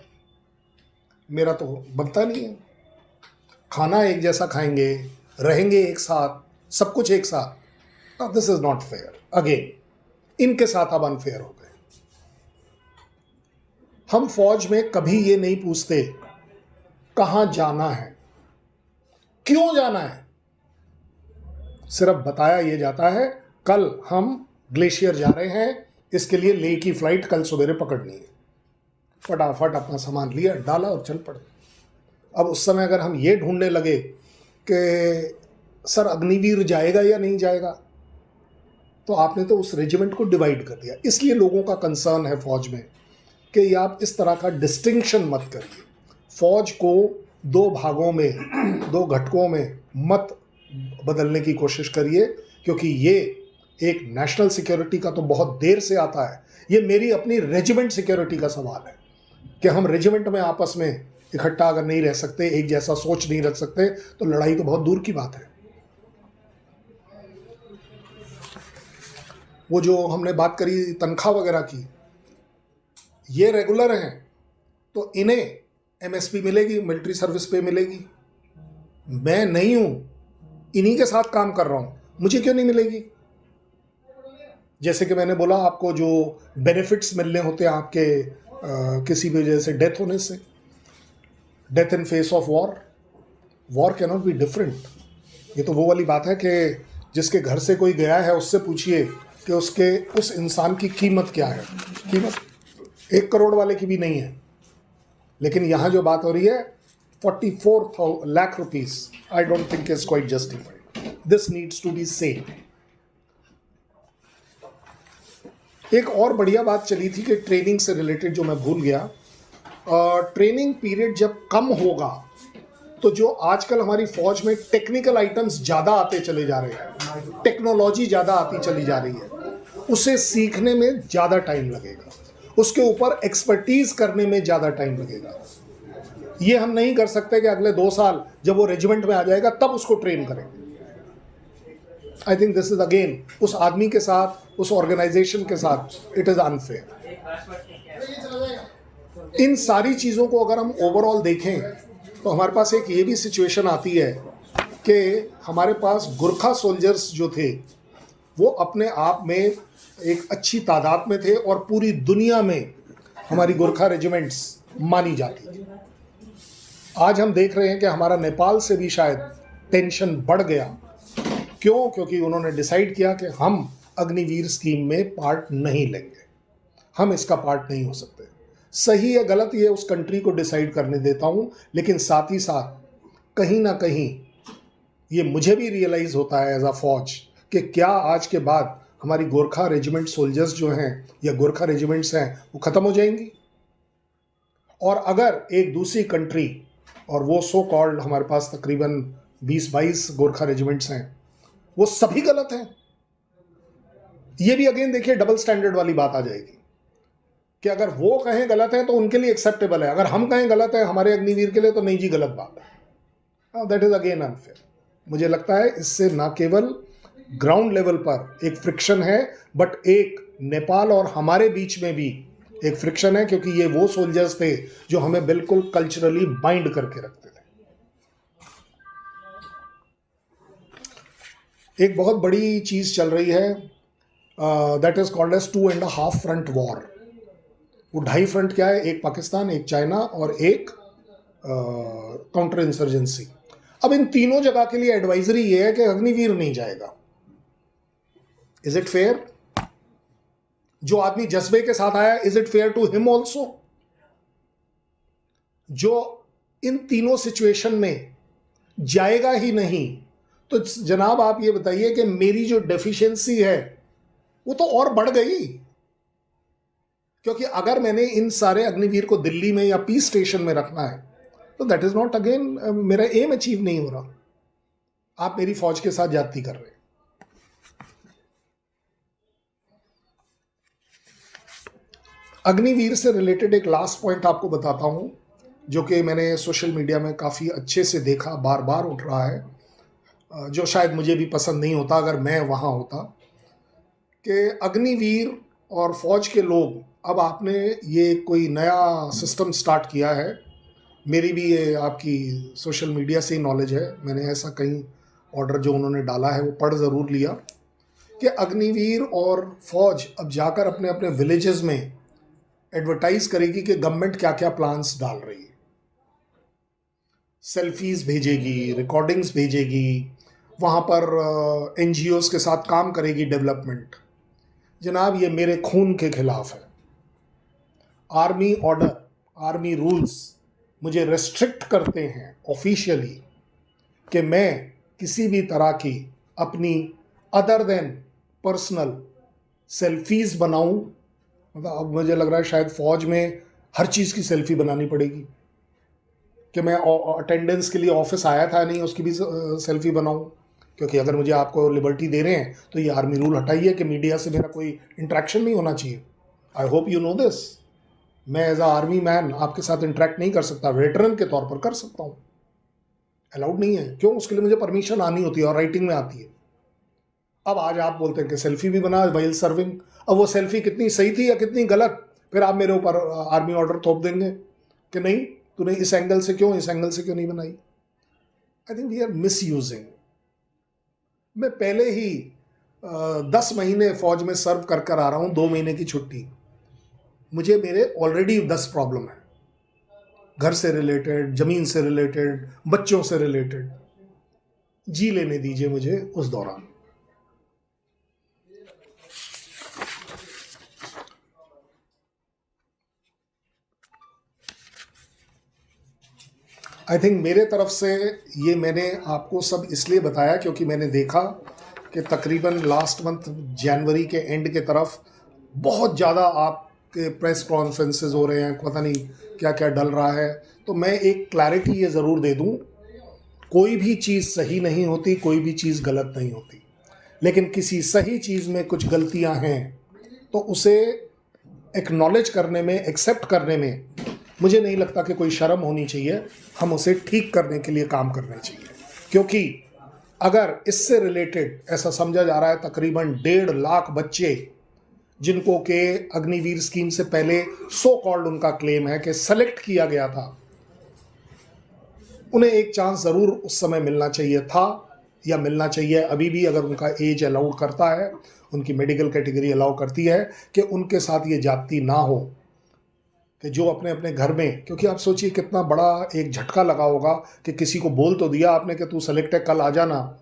मेरा तो बनता नहीं है। खाना एक जैसा खाएंगे, रहेंगे एक साथ, सब कुछ एक साथ। This is not fair. Again इनके साथ अब अनफेयर हो गए। हम फौज में कभी ये नहीं पूछते कहां जाना है, क्यों जाना है, सिर्फ बताया ये जाता है कल हम ग्लेशियर जा रहे हैं, इसके लिए लेह की फ्लाइट कल सवेरे पकड़नी है। फटाफट अपना सामान लिया, डाला और चल पड़े। अब उस समय अगर हम ये ढूंढने लगे कि सर अग्निवीर जाएगा या नहीं जाएगा, तो आपने तो उस रेजिमेंट को डिवाइड कर दिया। इसलिए लोगों का कंसर्न है फौज में कि आप इस तरह का डिस्टिंक्शन मत करिए, फौज को दो भागों में, दो घटकों में मत बदलने की कोशिश करिए, क्योंकि ये एक नेशनल सिक्योरिटी का तो बहुत देर से आता है। ये मेरी अपनी रेजिमेंट सिक्योरिटी का सवाल है कि हम रेजिमेंट में आपस में इकट्ठा अगर नहीं रह सकते, एक जैसा सोच नहीं रख सकते, तो लड़ाई तो बहुत दूर की बात है। वो जो हमने बात करी तनख्वाह वगैरह की, ये रेगुलर हैं तो इन्हें एमएसपी मिलेगी, मिलिट्री सर्विस पे मिलेगी। मैं नहीं हूं, इन्हीं के साथ काम कर रहा हूं, मुझे क्यों नहीं मिलेगी? जैसे कि मैंने बोला आपको जो बेनिफिट्स मिलने होते हैं आपके किसी भी वजह से डेथ होने से, death in face of war, war can not be different. ये तो वो वाली बात है कि जिसके घर से कोई गया है उससे पूछिए कि उसके उस इंसान की कीमत क्या है। कीमत 1 करोड़ वाले की भी नहीं है। लेकिन यहाँ जो बात हो रही है 44 lakh rupees, I don't think is quite justified. This needs to be said. एक और बढ़िया बात चली थी कि ट्रेनिंग से रिलेटेड, जो मैं भूल गया, ट्रेनिंग पीरियड जब कम होगा तो जो आजकल हमारी फौज में टेक्निकल आइटम्स ज़्यादा आते चले जा रहे हैं, टेक्नोलॉजी ज़्यादा आती चली जा रही है, उसे सीखने में ज़्यादा टाइम लगेगा, उसके ऊपर एक्सपर्टीज करने में ज़्यादा टाइम लगेगा। ये हम नहीं कर सकते कि अगले 2 साल जब वो रेजिमेंट में आ जाएगा तब उसको ट्रेन करें। I think this is again उस आदमी के साथ, उस ऑर्गेनाइजेशन के साथ इट इज अनफेयर। इन सारी चीज़ों को अगर हम ओवरऑल देखें तो हमारे पास एक ये भी सिचुएशन आती है कि हमारे पास गुरखा सोल्जर्स जो थे वो अपने आप में एक अच्छी तादाद में थे और पूरी दुनिया में हमारी गुरखा रेजिमेंट्स मानी जाती थी। आज हम देख रहे हैं कि हमारा नेपाल से भी शायद टेंशन बढ़ गया। क्यों? क्योंकि उन्होंने डिसाइड किया कि हम अग्निवीर स्कीम में पार्ट नहीं लेंगे, हम इसका पार्ट नहीं हो सकते। सही है गलत ये उस कंट्री को डिसाइड करने देता हूँ, लेकिन साथ ही साथ कहीं ना कहीं ये मुझे भी रियलाइज़ होता है एज अ फौज कि क्या आज के बाद हमारी गोरखा रेजिमेंट सोल्जर्स जो हैं या गोरखा रेजिमेंट्स हैं वो ख़त्म हो जाएंगी। और अगर एक दूसरी कंट्री, और वो सो कॉल्ड हमारे पास तकरीबन 20-22 गोरखा रेजिमेंट्स हैं, वो सभी गलत हैं, ये भी अगेन देखिए डबल स्टैंडर्ड वाली बात आ जाएगी कि अगर वो कहें गलत है तो उनके लिए एक्सेप्टेबल है, अगर हम कहें गलत है हमारे अग्निवीर के लिए तो नहीं जी गलत बात है। That is again unfair. मुझे लगता है इससे ना केवल ग्राउंड लेवल पर एक फ्रिक्शन है, बट एक नेपाल और हमारे बीच में भी एक फ्रिक्शन है, क्योंकि ये वो सोल्जर्स थे जो हमें बिल्कुल कल्चरली बाइंड करके रखते थे। एक बहुत बड़ी चीज चल रही है, that is called as 2.5 front war. वो 2.5 फ्रंट क्या है? एक पाकिस्तान, एक चाइना और एक काउंटर इंसर्जेंसी। अब इन तीनों जगह के लिए एडवाइजरी ये है कि अग्निवीर नहीं जाएगा। Is it fair? जो आदमी जज्बे के साथ आया, is it fair to him also? जो इन तीनों सिचुएशन में जाएगा ही नहीं, तो जनाब आप ये बताइए कि मेरी जो डेफिशिएंसी है वो तो और बढ़ गई। क्योंकि अगर मैंने इन सारे अग्निवीर को दिल्ली में या पीस स्टेशन में रखना है तो दैट इज नॉट अगेन मेरा एम अचीव नहीं हो रहा। आप मेरी फौज के साथ ज्यादती कर रहे हैं। अग्निवीर से रिलेटेड एक लास्ट पॉइंट आपको बताता हूं, जो कि मैंने सोशल मीडिया में काफ़ी अच्छे से देखा, बार बार उठ रहा है, जो शायद मुझे भी पसंद नहीं होता अगर मैं वहाँ होता, कि अग्निवीर और फौज के लोग, अब आपने ये कोई नया सिस्टम स्टार्ट किया है, मेरी भी ये आपकी सोशल मीडिया से ही नॉलेज है, मैंने ऐसा कहीं ऑर्डर जो उन्होंने डाला है वो पढ़ ज़रूर लिया, कि अग्निवीर और फौज अब जाकर अपने अपने विलेजेस में एडवर्टाइज करेगी कि गवर्नमेंट क्या क्या प्लान्स डाल रही है। सेल्फीज भेजेगी, रिकॉर्डिंग्स भेजेगी, वहाँ पर एनजीओज के साथ काम करेगी डेवलपमेंट। जनाब ये मेरे खून के खिलाफ है। आर्मी ऑर्डर, आर्मी रूल्स मुझे रेस्ट्रिक्ट करते हैं ऑफिशियली कि मैं किसी भी तरह की अपनी अदर देन पर्सनल सेल्फीज बनाऊं। मतलब अब मुझे लग रहा है शायद फौज में हर चीज़ की सेल्फी बनानी पड़ेगी, कि मैं अटेंडेंस के लिए ऑफिस आया था नहीं उसकी भी सेल्फी बनाऊं। क्योंकि अगर मुझे आपको लिबर्टी दे रहे हैं तो ये आर्मी रूल हटाइए कि मीडिया से मेरा कोई इंटरेक्शन नहीं होना चाहिए। I hope you know this. मैं एज अ आर्मी मैन आपके साथ इंटरेक्ट नहीं कर सकता, वेटरन के तौर पर कर सकता हूँ, अलाउड नहीं है। क्यों? उसके लिए मुझे परमिशन आनी होती है और राइटिंग में आती है। अब आज आप बोलते हैं कि सेल्फी भी बना वाइल सर्विंग। अब वो सेल्फी कितनी सही थी या कितनी गलत, फिर आप मेरे ऊपर आर्मी ऑर्डर थोप देंगे कि नहीं तूने इस एंगल से क्यों, इस एंगल से क्यों नहीं बनाई। I think we are misusing. मैं पहले ही 10 महीने फौज में सर्व कर कर आ रहा हूँ, 2 महीने की छुट्टी। मुझे मेरे ऑलरेडी 10 प्रॉब्लम है, घर से रिलेटेड, जमीन से रिलेटेड, बच्चों से रिलेटेड। जी लेने दीजिए मुझे उस दौरान। आई थिंक मेरे तरफ से ये मैंने आपको सब इसलिए बताया क्योंकि मैंने देखा कि तकरीबन लास्ट मंथ जनवरी के एंड के तरफ बहुत ज़्यादा आपके प्रेस कॉन्फ्रेंसेस हो रहे हैं, पता नहीं क्या क्या डल रहा है। तो मैं एक क्लैरिटी ये ज़रूर दे दूं, कोई भी चीज़ सही नहीं होती, कोई भी चीज़ गलत नहीं होती, लेकिन किसी सही चीज़ में कुछ गलतियां हैं तो उसे एक्नॉलेज करने में, एक्सेप्ट करने में मुझे नहीं लगता कि कोई शर्म होनी चाहिए। हम उसे ठीक करने के लिए काम करने चाहिए, क्योंकि अगर इससे रिलेटेड ऐसा समझा जा रहा है तकरीबन 1.5 लाख बच्चे जिनको के अग्निवीर स्कीम से पहले सो कॉल्ड उनका क्लेम है कि सेलेक्ट किया गया था, उन्हें एक चांस ज़रूर उस समय मिलना चाहिए था या मिलना चाहिए अभी भी, अगर उनका एज अलाउड करता है, उनकी मेडिकल कैटेगरी अलाउ करती है कि उनके साथ ये जाति ना हो, कि जो अपने अपने घर में, क्योंकि आप सोचिए कितना बड़ा एक झटका लगा होगा कि किसी को बोल तो दिया आपने कि तू सेलेक्ट है, कल आ जाना,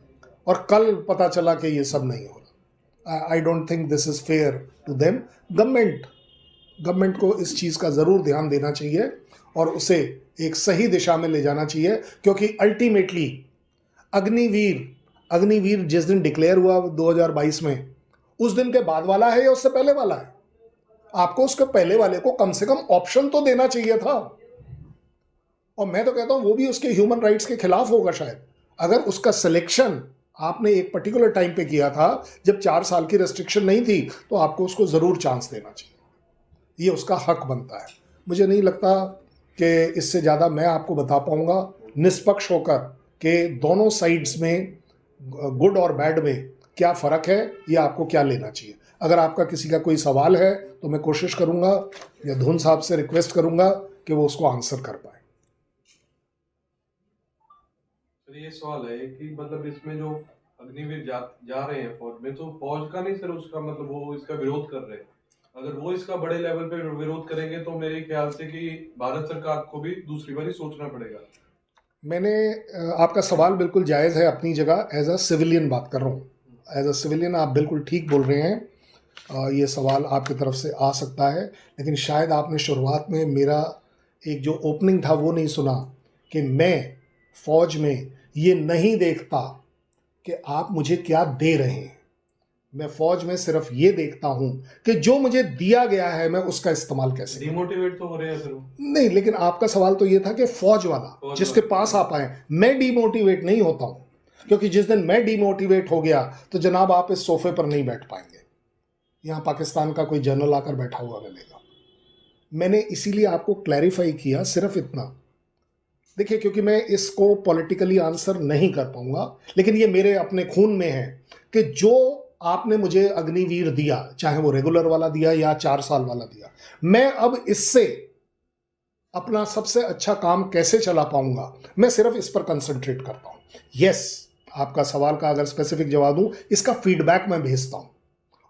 और कल पता चला कि ये सब नहीं हो रहा। I don't think this is fair to them. Government को इस चीज़ का ज़रूर ध्यान देना चाहिए और उसे एक सही दिशा में ले जाना चाहिए, क्योंकि अल्टीमेटली अग्निवीर जिस दिन डिक्लेयर हुआ 2022 में, उस दिन के बाद वाला है या उससे पहले वाला है? आपको उसके पहले वाले को कम से कम ऑप्शन तो देना चाहिए था। और मैं तो कहता हूं वो भी उसके ह्यूमन राइट्स के खिलाफ होगा शायद, अगर उसका सिलेक्शन आपने एक पर्टिकुलर टाइम पे किया था जब 4 साल की रेस्ट्रिक्शन नहीं थी, तो आपको उसको जरूर चांस देना चाहिए, ये उसका हक बनता है। मुझे नहीं लगता कि इससे ज़्यादा मैं आपको बता पाऊंगा निष्पक्ष होकर कि दोनों साइड्स में गुड और बैड में क्या फ़र्क है या आपको क्या लेना चाहिए। अगर आपका किसी का कोई सवाल है तो मैं कोशिश करूंगा या धुन साहब से रिक्वेस्ट करूंगा कि वो उसको आंसर कर पाए। सर ये सवाल है कि मतलब इसमें जो अग्निवीर जा रहे हैं फौज में, तो फौज का नहीं सर, उसका मतलब वो इसका विरोध कर रहे हैं। अगर वो इसका बड़े लेवल पे विरोध करेंगे तो मेरे ख्याल से कि भारत सरकार को भी दूसरी बारी सोचना पड़ेगा। मैंने आपका सवाल बिल्कुल जायज़ है अपनी जगह, एज अ सिविलियन बात कर रहा हूँ। एज अ सिविलियन आप बिल्कुल ठीक बोल रहे हैं, ये सवाल आपकी तरफ से आ सकता है, लेकिन शायद आपने शुरुआत में मेरा एक जो ओपनिंग था वो नहीं सुना कि मैं फ़ौज में ये नहीं देखता कि आप मुझे क्या दे रहे हैं। मैं फौज में सिर्फ ये देखता हूं कि जो मुझे दिया गया है मैं उसका इस्तेमाल कैसे करूं। डिमोटिवेट तो हो रहे हैं सर वो। नहीं, लेकिन आपका सवाल तो ये था कि फौज वाला जिसके पास आप आए, मैं डिमोटिवेट नहीं होता हूं, क्योंकि जिस दिन मैं डिमोटिवेट हो गया तो जनाब आप इस सोफे पर नहीं बैठ पाएंगे, यहां पाकिस्तान का कोई जनरल आकर बैठा हुआ मिलेगा। मैंने इसीलिए आपको क्लैरिफाई किया, सिर्फ इतना। देखिए, क्योंकि मैं इसको पॉलिटिकली आंसर नहीं कर पाऊंगा, लेकिन ये मेरे अपने खून में है कि जो आपने मुझे अग्निवीर दिया, चाहे वो रेगुलर वाला दिया या 4 साल वाला दिया, मैं अब इससे अपना सबसे अच्छा काम कैसे चला पाऊंगा, मैं सिर्फ इस पर कंसंट्रेट करता हूं। यस, आपका सवाल का अगर स्पेसिफिक जवाब दूं, इसका फीडबैक मैं भेजता हूं,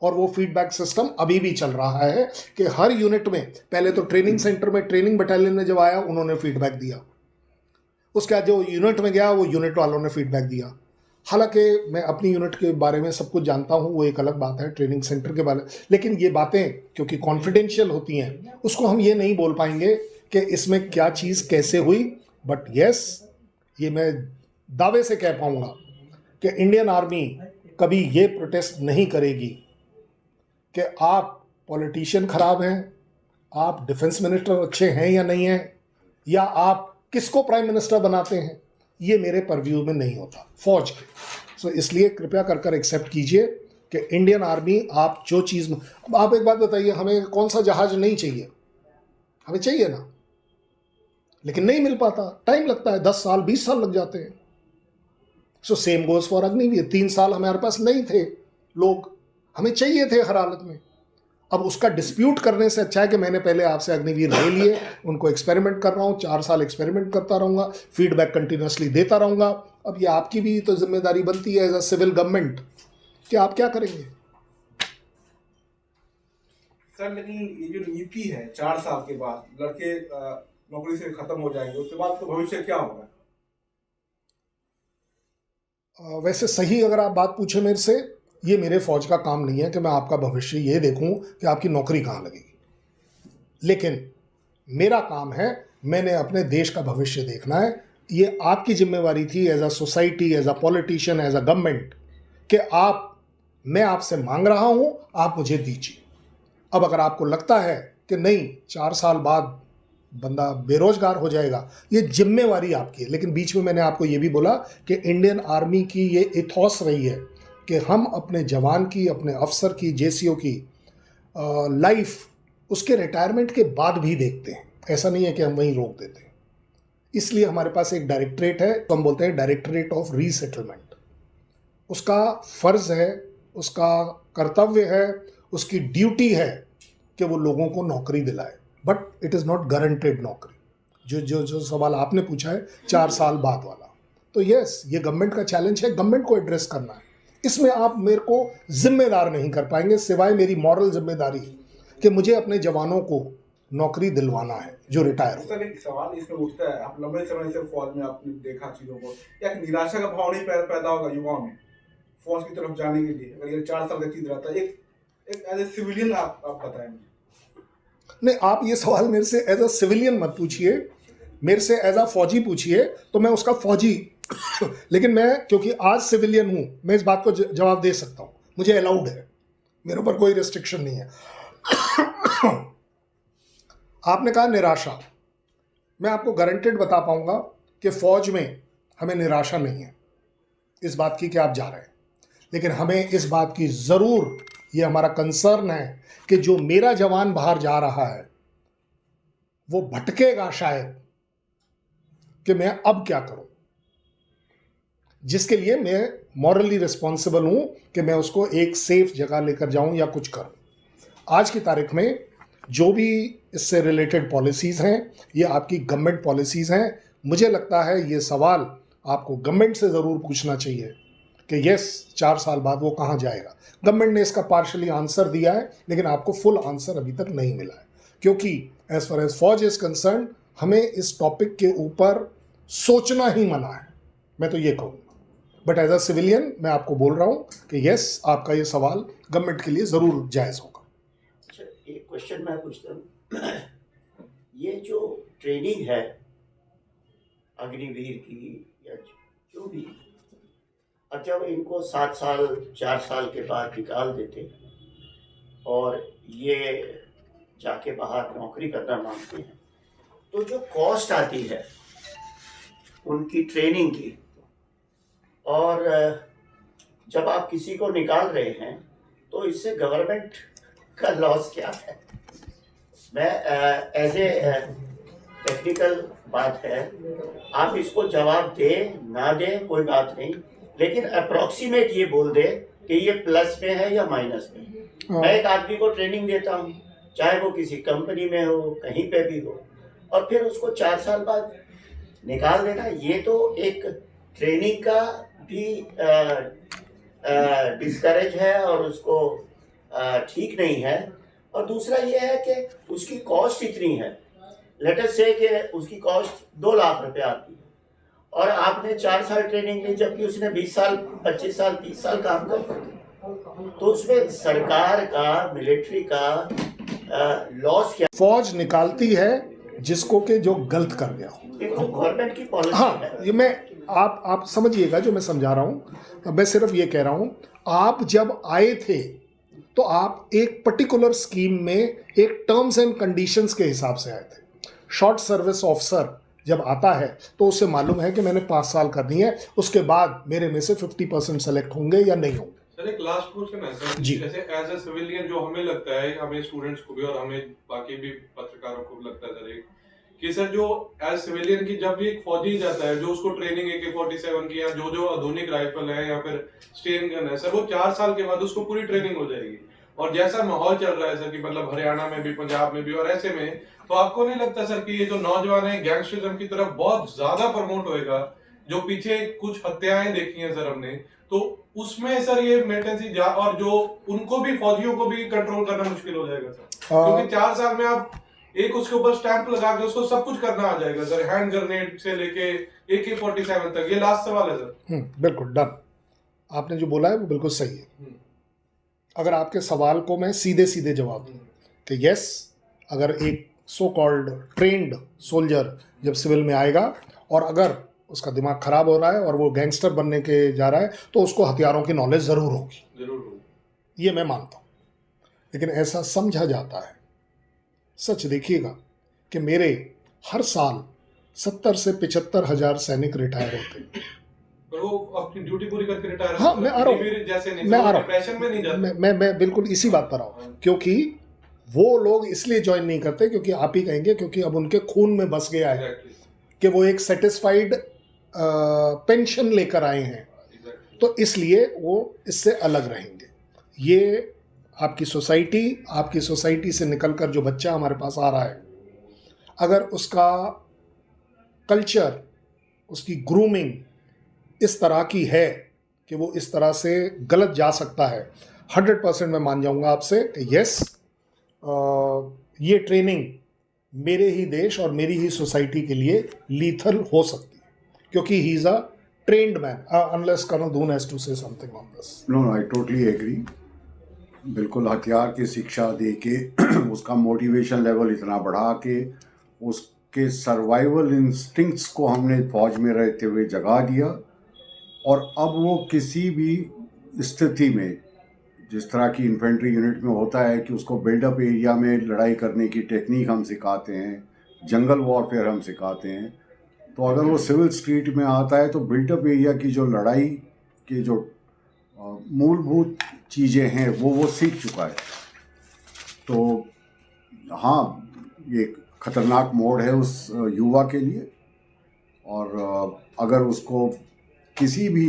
और वो फीडबैक सिस्टम अभी भी चल रहा है कि हर यूनिट में, पहले तो ट्रेनिंग सेंटर में ट्रेनिंग बटालियन में जब आया उन्होंने फीडबैक दिया, उसके बाद जो यूनिट में गया वो यूनिट वालों ने फीडबैक दिया। हालांकि मैं अपनी यूनिट के बारे में सब कुछ जानता हूँ, वो एक अलग बात है, ट्रेनिंग सेंटर के बारे, लेकिन ये बातें क्योंकि कॉन्फिडेंशियल होती हैं उसको हम ये नहीं बोल पाएंगे कि इसमें क्या चीज़ कैसे हुई। बट यस, ये मैं दावे से कह पाऊंगा कि इंडियन आर्मी कभी ये प्रोटेस्ट नहीं करेगी कि आप पॉलिटिशियन खराब हैं, आप डिफेंस मिनिस्टर अच्छे हैं या नहीं हैं, या आप किसको प्राइम मिनिस्टर बनाते हैं, ये मेरे परव्यू में नहीं होता फौज के। सो इसलिए कृपया कर कर एक्सेप्ट कीजिए कि इंडियन आर्मी, आप जो चीज़, अब आप एक बात बताइए, हमें कौन सा जहाज नहीं चाहिए? हमें चाहिए ना, लेकिन नहीं मिल पाता, टाइम लगता है, 10 साल 20 साल लग जाते हैं। So same goes for Agniveer, 3 साल हमारे पास नहीं थे लोग, हमें चाहिए थे हर हालत में। अब उसका डिस्प्यूट करने से अच्छा है कि मैंने पहले आपसे अग्निवीर ले लिए, उनको एक्सपेरिमेंट कर रहा हूँ, 4 साल एक्सपेरिमेंट करता रहूँगा, फीडबैक कंटिन्यूसली देता रहूँगा। अब ये आपकी भी तो जिम्मेदारी बनती है एज अ सिविल गवर्नमेंट कि आप क्या करेंगे। सर लेकिन ये जो नीति है 4 साल के बाद लड़के नौकरी से खत्म हो जाएंगे, उसके बाद तो भविष्य क्या होगा? वैसे सही अगर आप बात पूछे मेरे से, ये मेरे फौज का काम नहीं है कि मैं आपका भविष्य ये देखूं कि आपकी नौकरी कहाँ लगेगी, लेकिन मेरा काम है, मैंने अपने देश का भविष्य देखना है। ये आपकी जिम्मेवारी थी as a society, as a politician, as a government, कि मैं आपसे मांग रहा हूं, आप मुझे दीजिए। अब अगर आपको लगता है कि नहीं 4 साल बाद बंदा बेरोजगार हो जाएगा, ये जिम्मेवारी आपकी है। लेकिन बीच में मैंने आपको ये भी बोला कि इंडियन आर्मी की ये इथॉस रही है कि हम अपने जवान की, अपने अफसर की, जेसीओ की लाइफ उसके रिटायरमेंट के बाद भी देखते हैं, ऐसा नहीं है कि हम वहीं रोक देते हैं। इसलिए हमारे पास एक डायरेक्टरेट है, तो हम बोलते हैं डायरेक्टरेट ऑफ रीसेटलमेंट। उसका फर्ज है, उसका कर्तव्य है, उसकी ड्यूटी है कि वो लोगों को नौकरी दिलाए, but it is not guaranteed नौकरी। जो जो जो सवाल आपने पूछा है 4 साल बाद वाला, तो यस, ये गवर्नमेंट का चैलेंज है, गवर्नमेंट को एड्रेस करना है। इसमें आप मेरे को जिम्मेदार नहीं कर पाएंगे, सिवाय मेरी मॉरल जिम्मेदारी कि मुझे अपने जवानों को नौकरी दिलवाना है जो रिटायर हो। सर, एक सवाल इसमें उठता है, आप लंबे समय से फौज में आपने देखा चीजों को, क्या एक निराशा का भाव नहीं पैदा होगा युवाओं में फौज की तरफ जाने के लिए? अगर ये 4 साल का चीज रहता है, एक एज ए सिविलियन आप बताएं मुझे। नहीं, आप ये सवाल मेरे से एज अ सिविलियन मत पूछिए, मेरे से एज अ फौजी पूछिए, तो मैं उसका फौजी लेकिन मैं क्योंकि आज सिविलियन हूं, मैं इस बात को जवाब दे सकता हूं, मुझे अलाउड है, मेरे ऊपर कोई रिस्ट्रिक्शन नहीं है। आपने कहा निराशा, मैं आपको गारंटेड बता पाऊंगा कि फौज में हमें निराशा नहीं है इस बात की कि आप जा रहे हैं, लेकिन हमें इस बात की ज़रूर, ये हमारा कंसर्न है कि जो मेरा जवान बाहर जा रहा है वो भटकेगा शायद, कि मैं अब क्या करूं, जिसके लिए मैं मॉरली रिस्पॉन्सिबल हूं कि मैं उसको एक सेफ जगह लेकर जाऊं या कुछ करूं। आज की तारीख में जो भी इससे रिलेटेड पॉलिसीज़ हैं, ये आपकी गवर्नमेंट पॉलिसीज़ हैं। मुझे लगता है ये सवाल आपको गवर्नमेंट से ज़रूर पूछना चाहिए कि यस, 4 साल बाद वो कहाँ जाएगा। गवर्नमेंट ने इसका पार्शली आंसर दिया है, लेकिन आपको फुल आंसर अभी तक नहीं मिला है, क्योंकि एज फार एज फौज इज कंसर्न हमें इस टॉपिक के ऊपर सोचना ही मना है, मैं तो ये कहूँगा। बट एज अ सिविलियन मैं आपको बोल रहा हूँ कि यस, आपका ये सवाल गवर्नमेंट के लिए ज़रूर जायज़ होगा। अच्छा, एक क्वेश्चन मैं पूछता हूँ, ये जो ट्रेनिंग है अग्निवीर की या जो भी, और जब इनको 7 साल 4 साल के बाद निकाल देते और ये जाके बाहर नौकरी करना मांगते हैं, तो जो कॉस्ट आती है उनकी ट्रेनिंग की, और जब आप किसी को निकाल रहे हैं तो इससे गवर्नमेंट का लॉस क्या है? मैं एज ए टेक्निकल बात है, आप इसको जवाब दे ना दे कोई बात नहीं, लेकिन अप्रोक्सीमेट ये बोल दे कि ये प्लस में है या माइनस में। मैं एक आदमी को ट्रेनिंग देता हूँ, चाहे वो किसी कंपनी में हो, कहीं पे भी हो, और फिर उसको 4 साल बाद निकाल देना, ये तो एक ट्रेनिंग का भी डिस्करेज है और उसको ठीक नहीं है। और दूसरा ये है कि उसकी कॉस्ट इतनी है, लेट अस से कि उसकी कॉस्ट 2 लाख रुपए आती है और आपने 4 साल ट्रेनिंग ली, जबकि उसने 20 साल 25 साल 30 साल काम कर, तो उसमें सरकार का, मिलिट्री का लॉस क्या? फौज निकालती है जिसको के जो गलत कर गया हो। एक तो गवर्नमेंट की पॉलिसी हाँ, है। ये मैं आप समझिएगा जो मैं समझा रहा हूँ। मैं सिर्फ ये कह रहा हूँ, आप जब आए थे तो आप एक पर्टिकुलर स्कीम में एक टर्म्स एंड कंडीशंस के हिसाब से आए थे। शॉर्ट सर्विस ऑफिसर जब आता है तो उसे मालूम है कि मैंने 5 साल करनी है, उसके बाद मेरे में से 50% सेलेक्ट होंगे या नहीं होंगे। सर, एक लास्ट क्वेश्चन है सर, जी। जैसे एज ए सिविलियन जो हमें लगता है, हमें स्टूडेंट्स को भी और हमें बाकी भी पत्रकारों को भी लगता है सर, कि सर जो एज सिविलियन की जब भी एक फौजी जाता है, जो उसको ट्रेनिंग AK-47 की या जो आधुनिक राइफल है या फिर स्टेन गन है सर, वो 4 साल के बाद उसको पूरी ट्रेनिंग हो जाएगी। और जैसा माहौल चल रहा है सर कि मतलब हरियाणा में भी, पंजाब में भी, और ऐसे में तो आपको नहीं लगता सर कि ये जो नौजवान है गैंगस्टरिज्म की तरफ बहुत ज्यादा प्रमोट होएगा? जो पीछे कुछ हत्याएं देखी हैं सर हमने, तो उसमें सर ये मिलिटेंसी और जो उनको भी, फौजियों को भी कंट्रोल करना मुश्किल हो जाएगा सर, क्योंकि 4 साल में आप एक उसके ऊपर स्टैंप लगा के उसको सब कुछ करना आ जाएगा सर, हैंड ग्रेनेड से लेके AK-47 तक। ये लास्ट सवाल है सर। बिल्कुल डन, आपने जो बोला है वो बिल्कुल सही है। अगर आपके सवाल को मैं सीधे सीधे जवाब दूं कि यस, अगर एक सो कॉल्ड ट्रेंड सोल्जर जब सिविल में आएगा और अगर उसका दिमाग खराब हो रहा है और वो गैंगस्टर बनने के जा रहा है, तो उसको हथियारों की नॉलेज ज़रूर होगी, ये मैं मानता हूँ। लेकिन ऐसा समझा जाता है, सच देखिएगा कि मेरे हर साल 70 से 75 हज़ार सैनिक रिटायर होते हैं। पर वो अपनी ड्यूटी पूरी करके रिटायर, हाँ, मैं आ रहा हूँ, मैं आ रहा हूँ, डिप्रेशन में नहीं जाते। मैं बिल्कुल इसी बात पर आ रहा हूँ, क्योंकि वो लोग इसलिए ज्वाइन नहीं करते, क्योंकि आप ही कहेंगे क्योंकि अब उनके खून में बस गया है कि वो एक सेटिस्फाइड पेंशन लेकर आए हैं, तो इसलिए वो इससे अलग रहेंगे। ये आपकी सोसाइटी से निकलकर जो बच्चा हमारे पास आ रहा है, अगर उसका कल्चर, उसकी ग्रूमिंग इस तरह की है कि वो इस तरह से गलत जा सकता है, 100% मैं मान जाऊंगा आपसे कि यस, ये ट्रेनिंग मेरे ही देश और मेरी ही सोसाइटी के लिए लीथल हो सकती है, क्योंकि he is a trained man, unless colonel धून has to say something on this. No I totally agree. बिल्कुल हथियार की शिक्षा दे के उसका मोटिवेशन लेवल इतना बढ़ा के उसके सर्वाइवल इंस्टिंक्ट्स को हमने फौज में रहते हुए जगा दिया, और अब वो किसी भी स्थिति में, जिस तरह की इन्फेंट्री यूनिट में होता है कि उसको बिल्डअप एरिया में लड़ाई करने की टेक्निक हम सिखाते हैं, जंगल वॉरफेयर हम सिखाते हैं, तो अगर वो सिविल स्ट्रीट में आता है तो बिल्टअप एरिया की जो लड़ाई की जो मूलभूत चीज़ें हैं वो सीख चुका है। तो हाँ, ये खतरनाक मोड़ है उस युवा के लिए, और अगर उसको किसी भी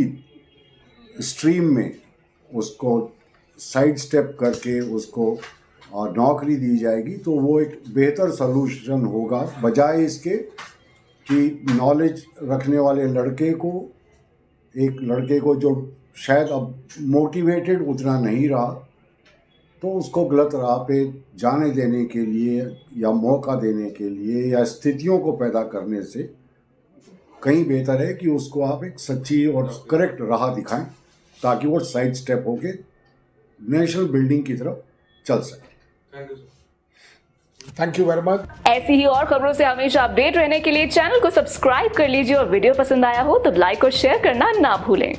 स्ट्रीम में उसको साइड स्टेप करके उसको नौकरी दी जाएगी तो वो एक बेहतर सलूशन होगा, बजाय इसके कि नॉलेज रखने वाले लड़के को जो शायद अब मोटिवेटेड उतना नहीं रहा, तो उसको गलत राह पे जाने देने के लिए या मौका देने के लिए या स्थितियों को पैदा करने से कहीं बेहतर है कि उसको आप एक सच्ची और करेक्ट राह दिखाएं, ताकि वो साइड स्टेप होके नेशनल बिल्डिंग की तरफ चल सके। Thank you sir. Thank you very much. ऐसी ही और खबरों से हमेशा अपडेट रहने के लिए चैनल को सब्सक्राइब कर लीजिए और वीडियो पसंद आया हो तो लाइक और शेयर करना ना भूलें।